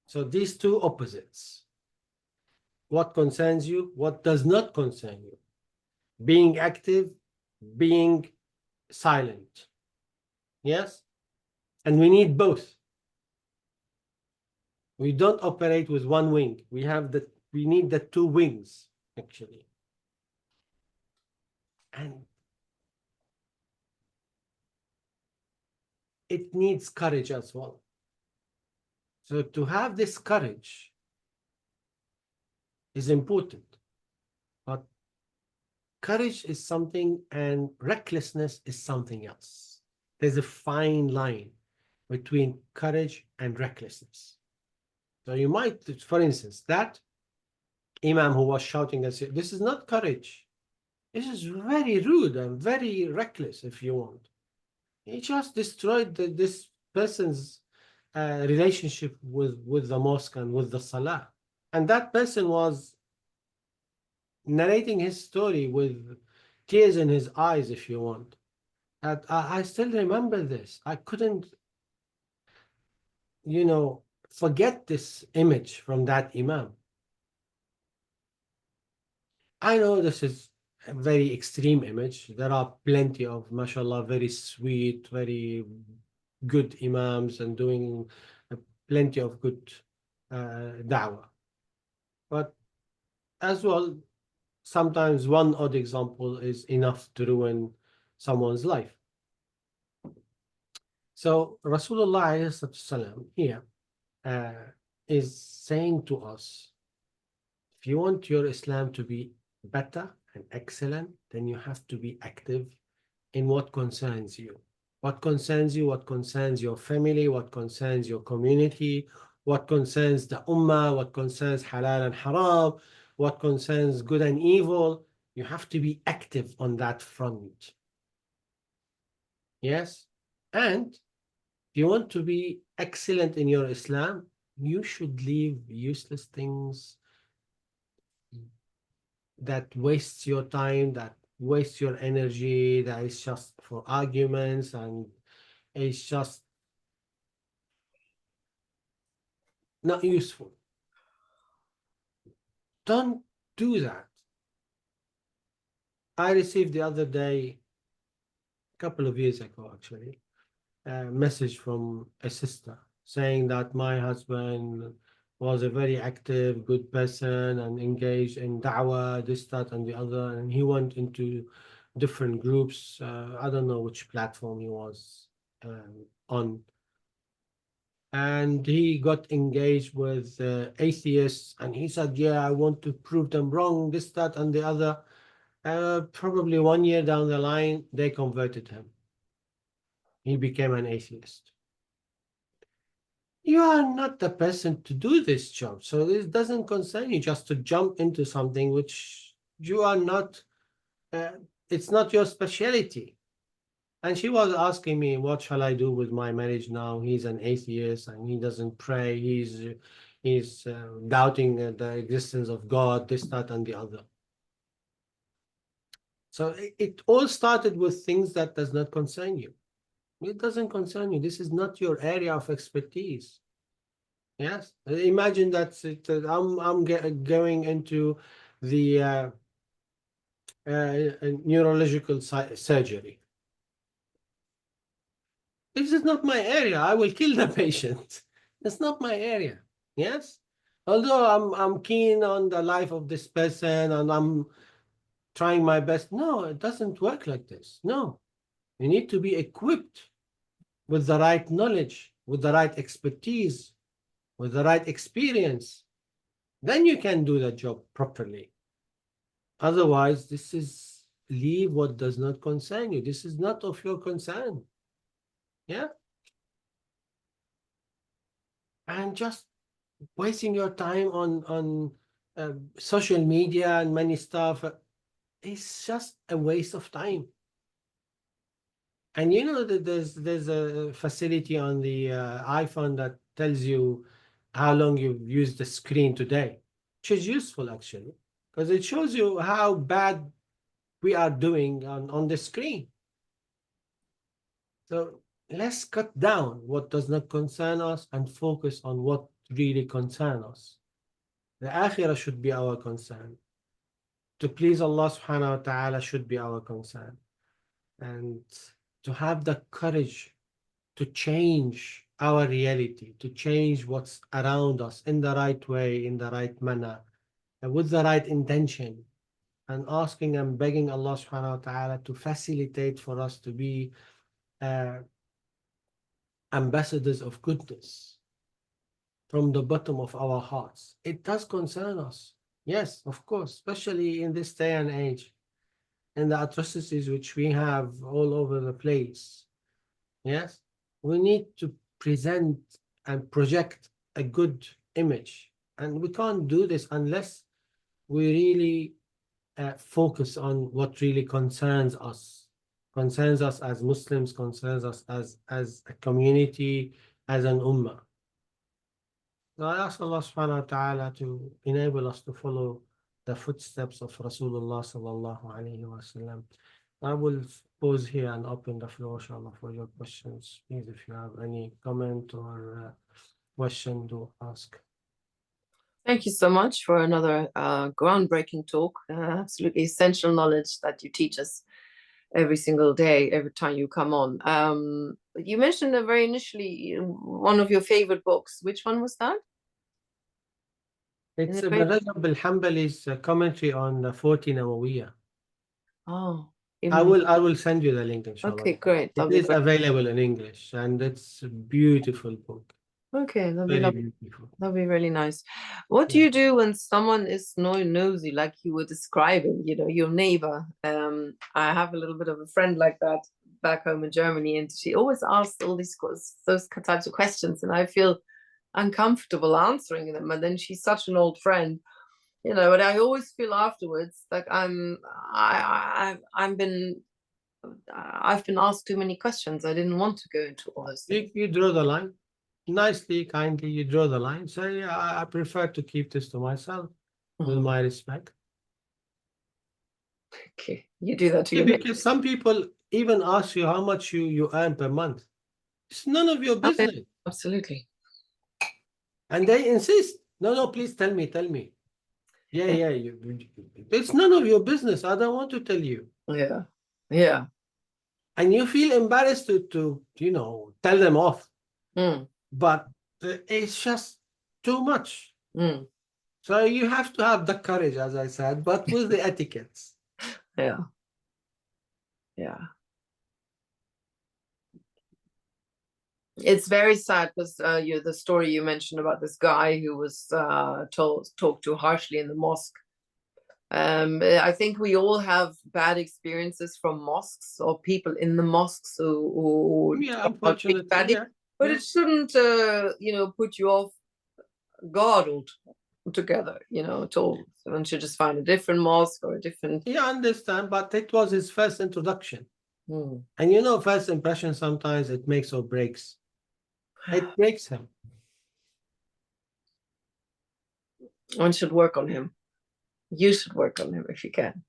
So these two opposites. What concerns you, what does not concern you. Being active, being silent. Yes? And we need both. We don't operate with one wing. We need the two wings, actually. And it needs courage as well. So to have this courage is important. But courage is something and recklessness is something else. There's a fine line between courage and recklessness. So you might, for instance, that Imam who was shouting at you, this is not courage. This is very rude and very reckless, if you want. He just destroyed this person's relationship with the mosque and with the salah. And that person was narrating his story with tears in his eyes, if you want. And I still remember this. I couldn't, forget this image from that Imam. I know this is a very extreme image. There are plenty of, mashallah, very sweet, very good imams and doing uh, plenty of good da'wah. But as well, sometimes one odd example is enough to ruin someone's life. So Rasulullah alayhi salatu wasalam here uh, is saying to us, if you want your Islam to be better and excellent, then you have to be active in what concerns you. What concerns you, what concerns your family, what concerns your community, what concerns the ummah, what concerns halal and haram, what concerns good and evil. You have to be active on that front. Yes? And if you want to be excellent in your Islam, you should leave useless things that wastes your time, that wastes your energy, that is just for arguments and it's just not useful. Don't do that. I received the other day, a couple of years ago actually, a message from a sister saying that my husband was a very active, good person and engaged in da'wah, this, that, and the other. And he went into different groups. I don't know which platform he was on. And he got engaged with atheists. And he said, yeah, I want to prove them wrong, this, that, and the other. Probably 1 year down the line, they converted him. He became an atheist. You are not the person to do this job. So it doesn't concern you just to jump into something which you are not, uh, it's not your specialty. And she was asking me, what shall I do with my marriage now? He's an atheist and he doesn't pray. He's doubting the existence of God, this, that, and the other. So it all started with things that does not concern you. It doesn't concern you. This is not your area of expertise. Yes. Imagine that I'm going into the neurological surgery. This is not my area. I will kill the patient. It's not my area. Yes. Although I'm keen on the life of this person and I'm trying my best. No, it doesn't work like this. No. You need to be equipped with the right knowledge, with the right expertise, with the right experience. Then you can do the job properly. Otherwise, this is leave what does not concern you. This is not of your concern. Yeah. And just wasting your time on social media and many stuff is just a waste of time. And you know that there's a facility on the iPhone that tells you how long you've used the screen today, which is useful actually, because it shows you how bad we are doing on the screen. So let's cut down what does not concern us and focus on what really concerns us. The akhirah should be our concern. To please Allah subhanahu wa ta'ala should be our concern. And to have the courage to change our reality, to change what's around us in the right way, in the right manner, and with the right intention, and asking and begging Allah subhanahu wa ta'ala to facilitate for us to be uh, ambassadors of goodness from the bottom of our hearts. It does concern us. Yes, of course, especially in this day and age, and the atrocities which we have all over the place. Yes, we need to present and project a good image. And we can't do this unless we really focus on what really concerns us as Muslims, concerns us as a community, as an ummah. So I ask Allah subhanahu wa ta'ala to enable us to follow the footsteps of Rasulullah sallallahu alayhi wa sallam. I will pause here and open the floor, inshallah, for your questions. Please, if you have any comment or question to ask. Thank you so much for another groundbreaking talk. Absolutely essential knowledge that you teach us every single day, every time you come on. You mentioned very initially one of your favorite books. Which one was that? In It's the Ibn great. Rajab al-Hanbali's commentary on the 40 Nawawiyah. Oh, I even. will send you the link, inshallah. Okay, great. It That'll be is great. available in English, and it's a beautiful book. Okay, that'll be Very lovely. beautiful. That'd be really nice. What do Yeah. you do when someone is nosy, like you were describing, your neighbor? I have a little bit of a friend like that back home in Germany, and she always asks all those types of questions, and I feel uncomfortable answering them. And then she's such an old friend, but I always feel afterwards like I've been asked too many questions. I didn't want to go into all those things. You draw the line. Nicely, kindly, you draw the line. Say, I prefer to keep this to myself with Mhm. my respect. Okay, you do that to Yeah, your neighbor. because some people even ask you how much you earn per month. It's none of your Okay, business. absolutely. And they insist. No, no, please tell me, tell me. Yeah, yeah, it's none of your business. I don't want to tell you. Yeah, yeah. And you feel embarrassed to tell them off. Mm, But it's just too much. mm, So you have to have the courage, as I said, but with the etiquettes. yeah, yeah. It's very sad because the story you mentioned about this guy who was talked to harshly in the mosque. I think we all have bad experiences from mosques or people in the mosques who Yeah, talk about treat unfortunately, badly, yeah, but yeah. it shouldn't, put you off guard altogether, at all. So one should just find a different mosque or a different. Yeah, I understand, but it was his first introduction. Hmm. And first impression sometimes it makes or breaks. It breaks him. One should work on him. You should work on him if you can.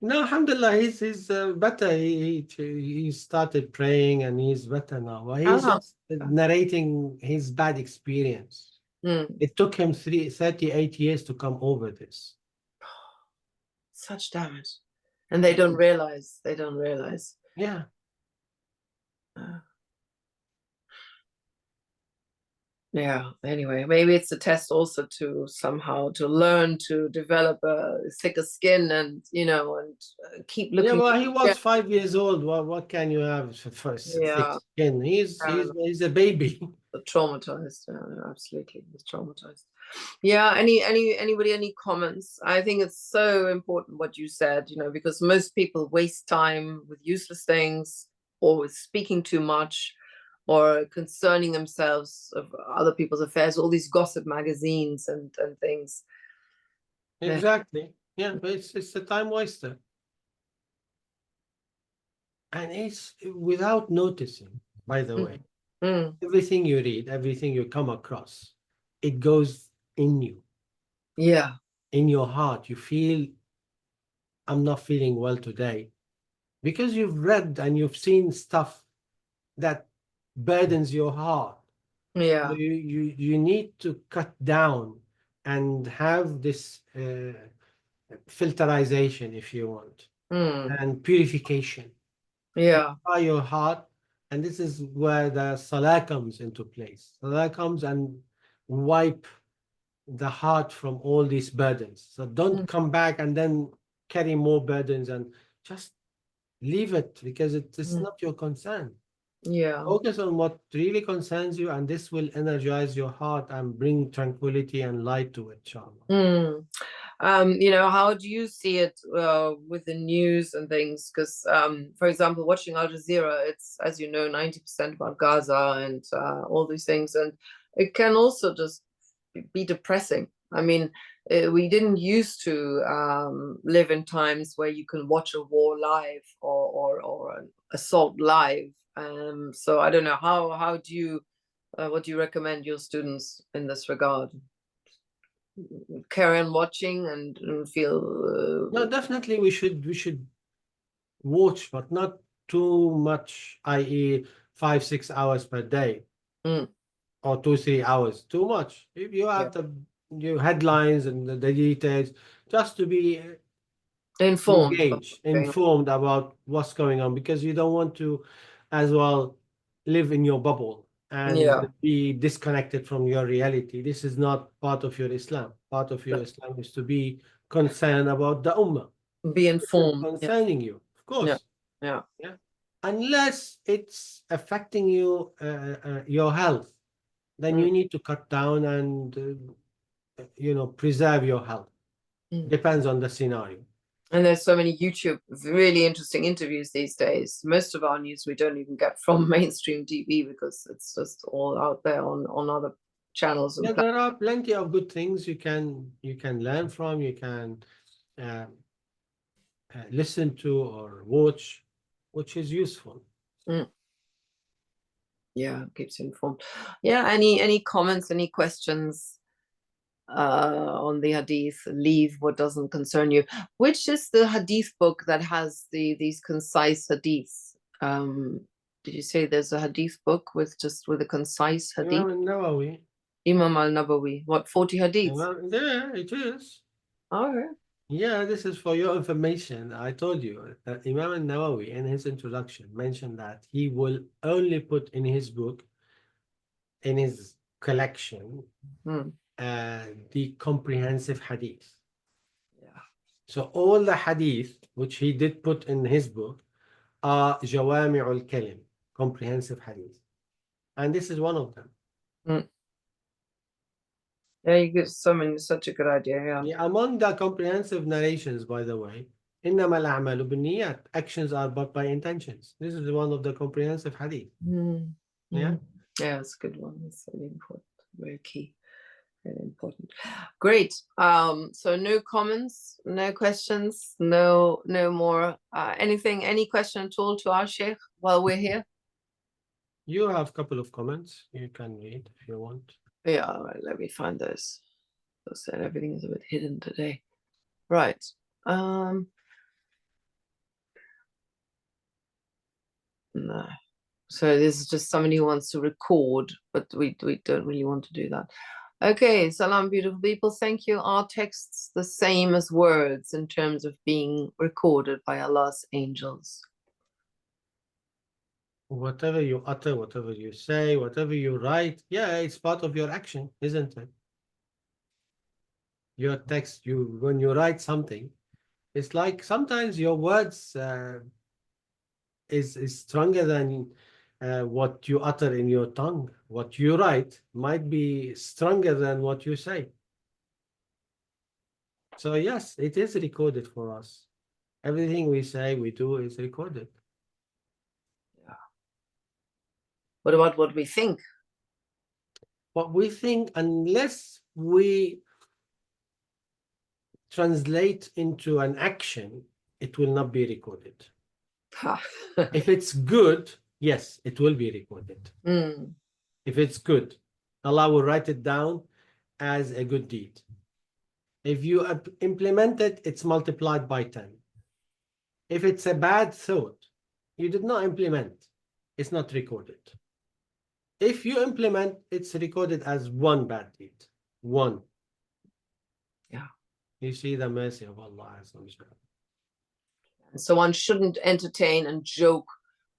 No, alhamdulillah, he's better. He started praying and he's better now. But he's Ah, just narrating his bad experience. mm, It took him 38 years to come over this. such damage. And they don't realize. They don't realize. Yeah. Uh, yeah. Anyway, maybe it's a test also to somehow to learn to develop a thicker skin and keep Yeah, looking. well, he Yeah. was 5 years old. What can you have for thick Yeah. skin? He's a baby. Traumatized. Absolutely, was traumatized. Yeah. Anybody any comments? I think it's so important what you said. Because most people waste time with useless things or with speaking too much or concerning themselves of other people's affairs. All these gossip magazines and things. Yeah. Exactly. Yeah, but it's a time waster. And it's without noticing, by the way. Mm, mm, Everything you read, everything you come across, it goes in you, yeah. in your heart. You feel, I'm not feeling well today because you've read and you've seen stuff that burdens your heart. So Yeah. you need to cut down and have this filterization, if you want, Mm, and purification. yeah. Purify your heart, and this is where the salah comes into place. Salah comes and wipe the heart from all these burdens. So don't Mm, come back and then carry more burdens and just leave it because it's mm, not your concern. yeah. Focus on what really concerns you, and this will energize your heart and bring tranquility and light to it, inshallah. Mm. How do you see it with the news and things? Because, for example, watching Al Jazeera, it's, as you know, 90% about Gaza and all these things. And it can also just be depressing. I mean, we didn't used to live in times where you can watch a war live or an assault live. So I don't know, how do you, what do you recommend your students in this regard? Carry on watching and No, feel definitely we should watch, but not too much, i.e., 5, 6 hours per day. mm, or 2-3 hours. Too much. If you have your headlines and the details, just to be Informed. informed about what's going on, because you don't want to as well live in your bubble and be disconnected from your reality. This is not part of your Islam. Part of your Islam is to be concerned about the ummah. Be informed. Concerning you, of course. Yeah. Unless it's affecting you, your health, then you need to cut down and preserve your health. Depends on the scenario. And there's so many YouTube really interesting interviews these days. Most of our news we don't even get from mainstream TV because it's just all out there on other channels. Yeah, there are plenty of good things you can learn from. You can listen to or watch, which is useful. Yeah, keeps you informed. Yeah, any comments, any questions on the hadith? Leave what doesn't concern you. Which is the hadith book that has these concise hadiths? Did you say there's a hadith book with a concise hadith? Imam al-Nawawi. What, 40 hadiths? Yeah, it is. Okay. Yeah, this is for your information. I told you that Imam al-Nawawi in his introduction mentioned that he will only put in his book, in his collection, the comprehensive hadith. Yeah. So all the hadith which he did put in his book are Jawami'ul Kalim, comprehensive hadith. And this is one of them. Yeah, you get such a good idea. Yeah, among the comprehensive narrations, by the way, إنما الأعمال بالنيات, actions are but by intentions. This is one of the comprehensive hadith. Yeah, it's a good one. It's really important, very key, very important. Great. So no comments, no questions, no more. Any question at all to our Sheikh while we're here? You have a couple of comments you can read if you want. Yeah, all right, let me find those. I said everything is a bit hidden today. Right. No. So this is just somebody who wants to record, but we don't really want to do that. Okay, salam, beautiful people. Thank you. Are texts the same as words in terms of being recorded by Allah's angels? Whatever you utter, whatever you say, whatever you write, yeah, it's part of your action, isn't it? Your text, when you write something, it's like sometimes your words is stronger than what you utter in your tongue. What you write might be stronger than what you say. So yes, it is recorded for us. Everything we say, we do is recorded. Yeah. What about what we think? What we think, unless we translate into an action, it will not be recorded. If it's good, yes, it will be recorded. If it's good, Allah will write it down as a good deed. If you implement it, it's multiplied by 10. If it's a bad thought, you did not implement, it's not recorded. If you implement, it's recorded as one bad deed. One. Yeah. You see the mercy of Allah. So one shouldn't entertain and joke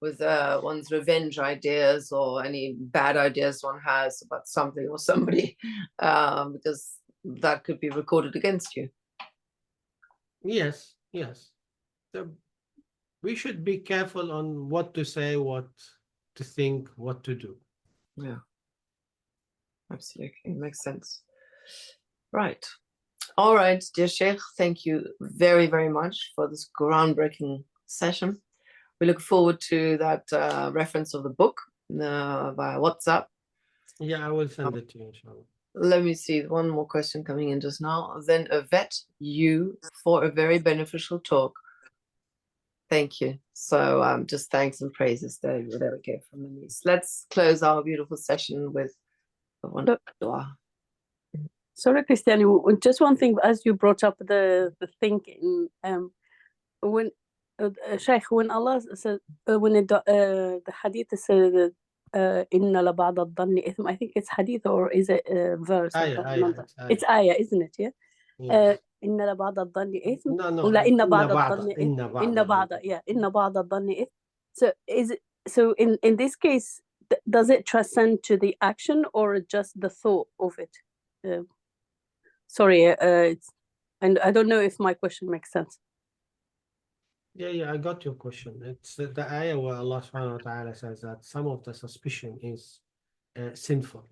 with one's revenge ideas or any bad ideas one has about something or somebody, because that could be recorded against you. Yes. So we should be careful on what to say, what to think, what to do. Yeah, absolutely. Makes sense. Right. All right, dear Sheikh, thank you very, very much for this groundbreaking session. We look forward to that reference of the book via WhatsApp. Yeah, I will send it to you, inshallah. Let me see, one more question coming in just now. Then vet you for a very beneficial talk. Thank you. So just thanks and praises there we go from the niece. Let's close our beautiful session with a wonderful dua. Sorry, Christiane, just one thing, as you brought up the thinking, when Sheikh, when Allah said, when the hadith said, إن لبعض الظن إثم. I think it's hadith, or is it a verse? I can't remember. It's ayah, isn't it? Yeah. Yes. إن لبعض الظن إثم. No, ولا إن بعض إن الظن إثم. إن بعض إن بعض, yeah. إن بعض الظن إثم. So is it, so in this case, does it transcend to the action or just the thought of it? Sorry, it's, and I don't know if my question makes sense. Yeah, I got your question. It's the ayah where Allah subhanahu wa ta'ala says that some of the suspicion is sinful.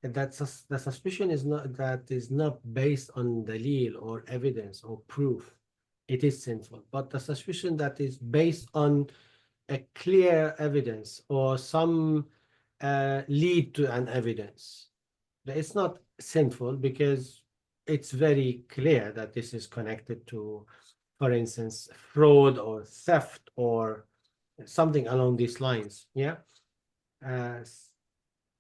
And the suspicion is not based on dalil or evidence or proof. It is sinful. But the suspicion that is based on a clear evidence or some lead to an evidence, it's not sinful because it's very clear that this is connected to, for instance, fraud or theft or something along these lines. Yeah.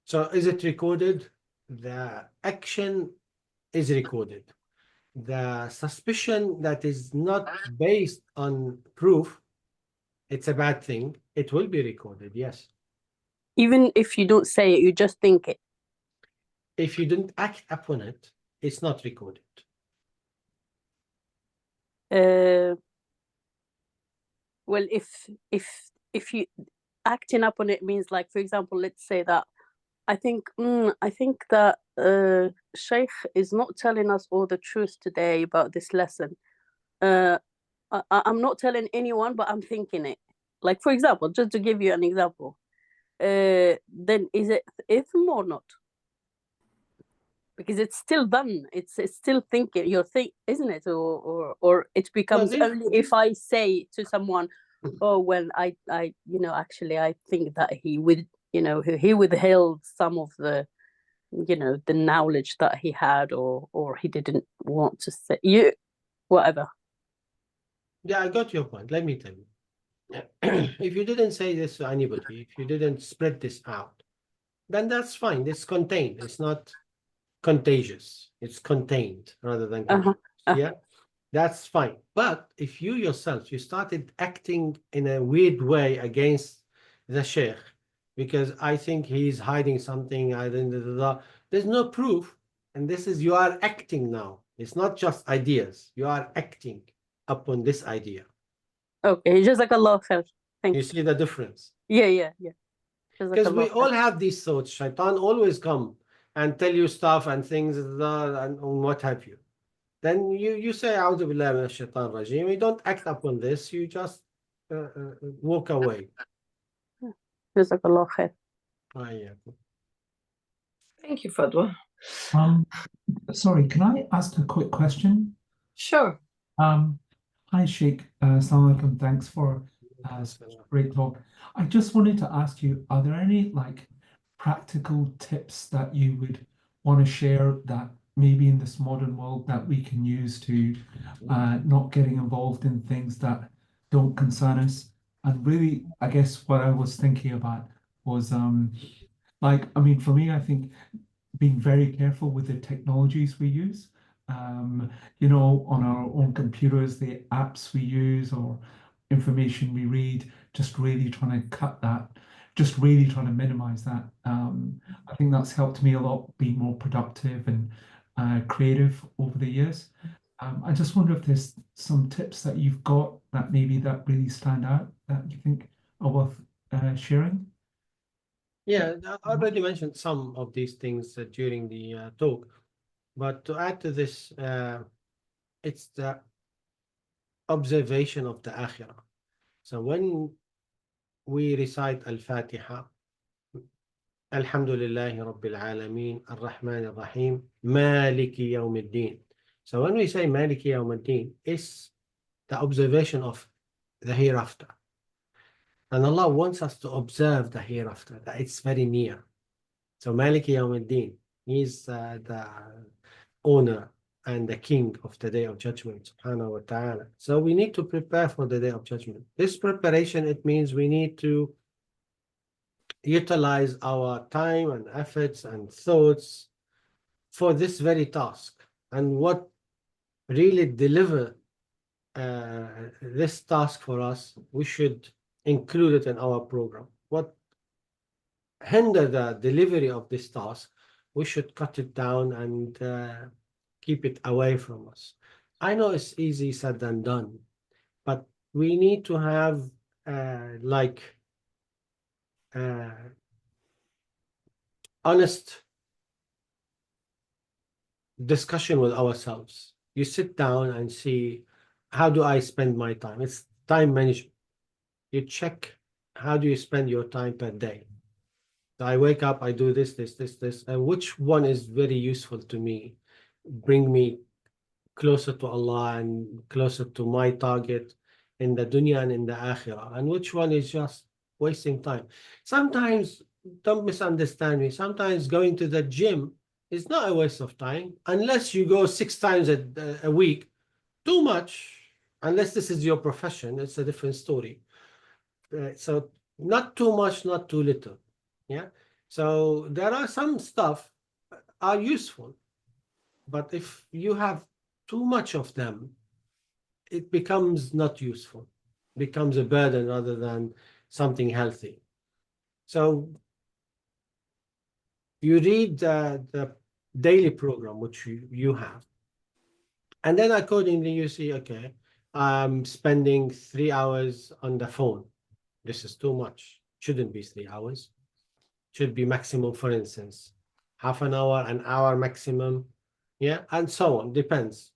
So is it recorded? The action is recorded. The suspicion that is not based on proof, it's a bad thing. It will be recorded, yes. Even if you don't say it, you just think it. If you didn't act upon it, it's not recorded. Well, if you acting upon it means, like, for example, let's say that I think that Sheikh is not telling us all the truth today about this lesson. I'm not telling anyone, but I'm thinking it. Like, for example, just to give you an example, then is it ithm or not? Because it's still done. It's still thinking. You're isn't it? Or it becomes only if I say to someone, oh well, I actually I think that he withheld some of the the knowledge that he had, or he didn't want to say whatever. Yeah, I got your point. Let me tell you. If you didn't say this to anybody, if you didn't spread this out, then that's fine. It's contained. It's not contagious. It's contained rather than contagious. Yeah, that's fine. But if you yourself, you started acting in a weird way against the sheikh, because I think he's hiding something, there's no proof. And this is, you are acting now. It's not just ideas. You are acting upon this idea. Okay, Jazakallah khair. Thank you. You see the difference? Yeah. Because we all have these thoughts. Shaitan always come and tell you stuff and things and what have you. Then you say, A'udhu billahi minash shaitan rajim. You don't act upon this. You just walk away. Jazakallah khair. Thank you, Fadwa. Sorry, can I ask a quick question? Sure. Hi, Sheikh. Assalamu alaikum. Thanks for great talk. I just wanted to ask you, are there any practical tips that you would want to share that maybe in this modern world that we can use to not getting involved in things that don't concern us? And really, I guess what I was thinking about was for me, I think being very careful with the technologies we use. On our own computers, the apps we use or information we read, just really trying to cut that, just really trying to minimize that. I think that's helped me a lot, be more productive and creative over the years. I just wonder if there's some tips that you've got that maybe that really stand out that you think are worth sharing. Yeah, I already mentioned some of these things during the talk, but to add to this, it's the observation of the akhirah. So when we recite Al-Fatiha, Alhamdulillahi Rabbil Alameen, Ar-Rahman Ar-Rahim, Maliki Yawmiddin. So when we say Maliki Yawmiddin, it's the observation of the hereafter. And Allah wants us to observe the hereafter, that it's very near. So Maliki Yawmiddin, He's the owner and the king of the day of judgment, subhanahu wa ta'ala. So we need to prepare for the day of judgment. This preparation, it means we need to utilize our time and efforts and thoughts for this very task. And what really deliver this task for us, we should include it in our program. What hinder the delivery of this task, we should cut it down and keep it away from us. I know it's easy said than done, but we need to have honest discussion with ourselves. You sit down and see, how do I spend my time? It's time management. You check, how do you spend your time per day? So I wake up, I do this, and which one is very useful to me, bring me closer to Allah and closer to my target in the dunya and in the akhirah, and which one is just wasting time. Sometimes, don't misunderstand me, sometimes going to the gym is not a waste of time, unless you go 6 times a week. Too much, unless this is your profession, it's a different story. So not too much, not too little. Yeah. So there are some stuff are useful, but if you have too much of them, it becomes not useful, becomes a burden rather than something healthy. So you read the daily program which you have, and then accordingly you see, okay, I'm spending 3 hours on the phone. This is too much. Shouldn't be 3 hours. Should be maximum, for instance, half an hour maximum. Yeah, and so on. Depends.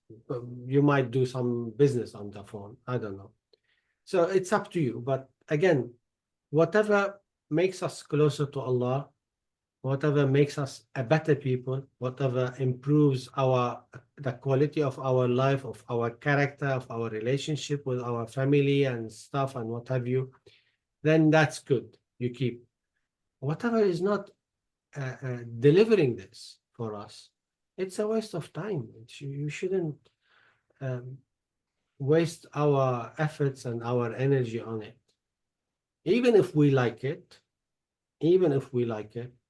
You might do some business on the phone. I don't know. So it's up to you. But again, whatever makes us closer to Allah, whatever makes us a better people, whatever improves the quality of our life, of our character, of our relationship with our family and stuff and what have you, then that's good. You keep. Whatever is not delivering this for us, it's a waste of time. You shouldn't waste our efforts and our energy on it. Even if we like it,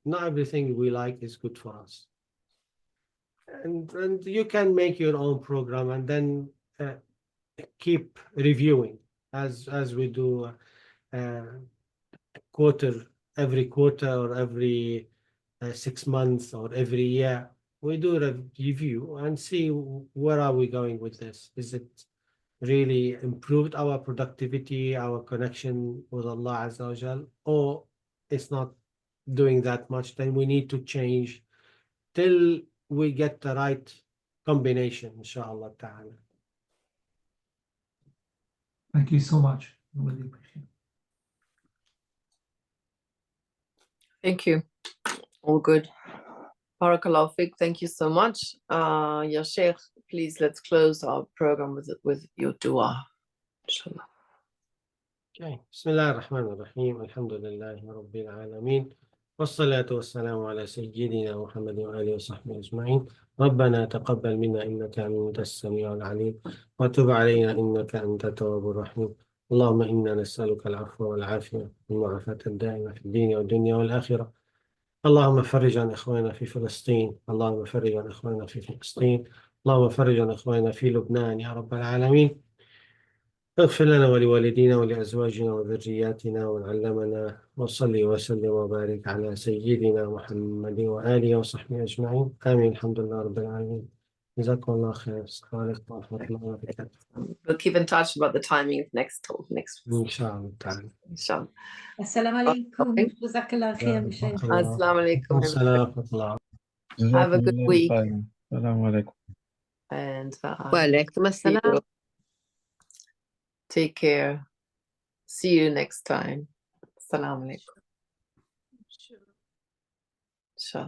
not everything we like is good for us. And you can make your own program and then keep reviewing as we do every quarter or every 6 months or every year. We do a review and see where are we going with this. Is it really improved our productivity, our connection with Allah Azza wa Jal, or it's not doing that much? Then we need to change till we get the right combination, inshallah ta'ala. Thank you so much. I really appreciate it. Thank you. All good. Barakallahu fiqh. Thank you so much. Ya Sheikh, please let's close our program with your dua. Inshallah. Okay. Bismillah ar-Rahman ar-Rahim. Alhamdulillahi Rabbil Alameen. والصلاة والسلام على سيدنا محمد وآله وصحبه أجمعين. ربنا تقبل منا إنك أنت السميع العليم وتب علينا إنك أنت التواب الرحيم. اللهم إنا نسألك العفو والعافية والمعافاة الدائمة في الدين والدنيا والآخرة. اللهم فرج عن إخواننا في فلسطين. اللهم فرج عن إخواننا في فلسطين. اللهم فرج عن إخواننا في لبنان يا رب العالمين. اغفر لنا ولوالدينا ولأزواجنا وذرياتنا ومن علمنا، وصلي وسلم وبارك على سيدنا محمد وآله وصحبه أجمعين. آمين. الحمد لله رب العالمين. جزاكم الله خير. السلام عليكم ورحمة الله وبركاته. We'll keep in touch about the timing of next talk next week. إن شاء الله تعالى. Inshallah. السلام عليكم جزاك الله خير شيخ. Assalamu alaikum. السلام ورحمة الله. Have a good week. السلام عليكم. And وعليكم see you. السلام. Take care. See you next time. Assalamu alaikum. Inshallah.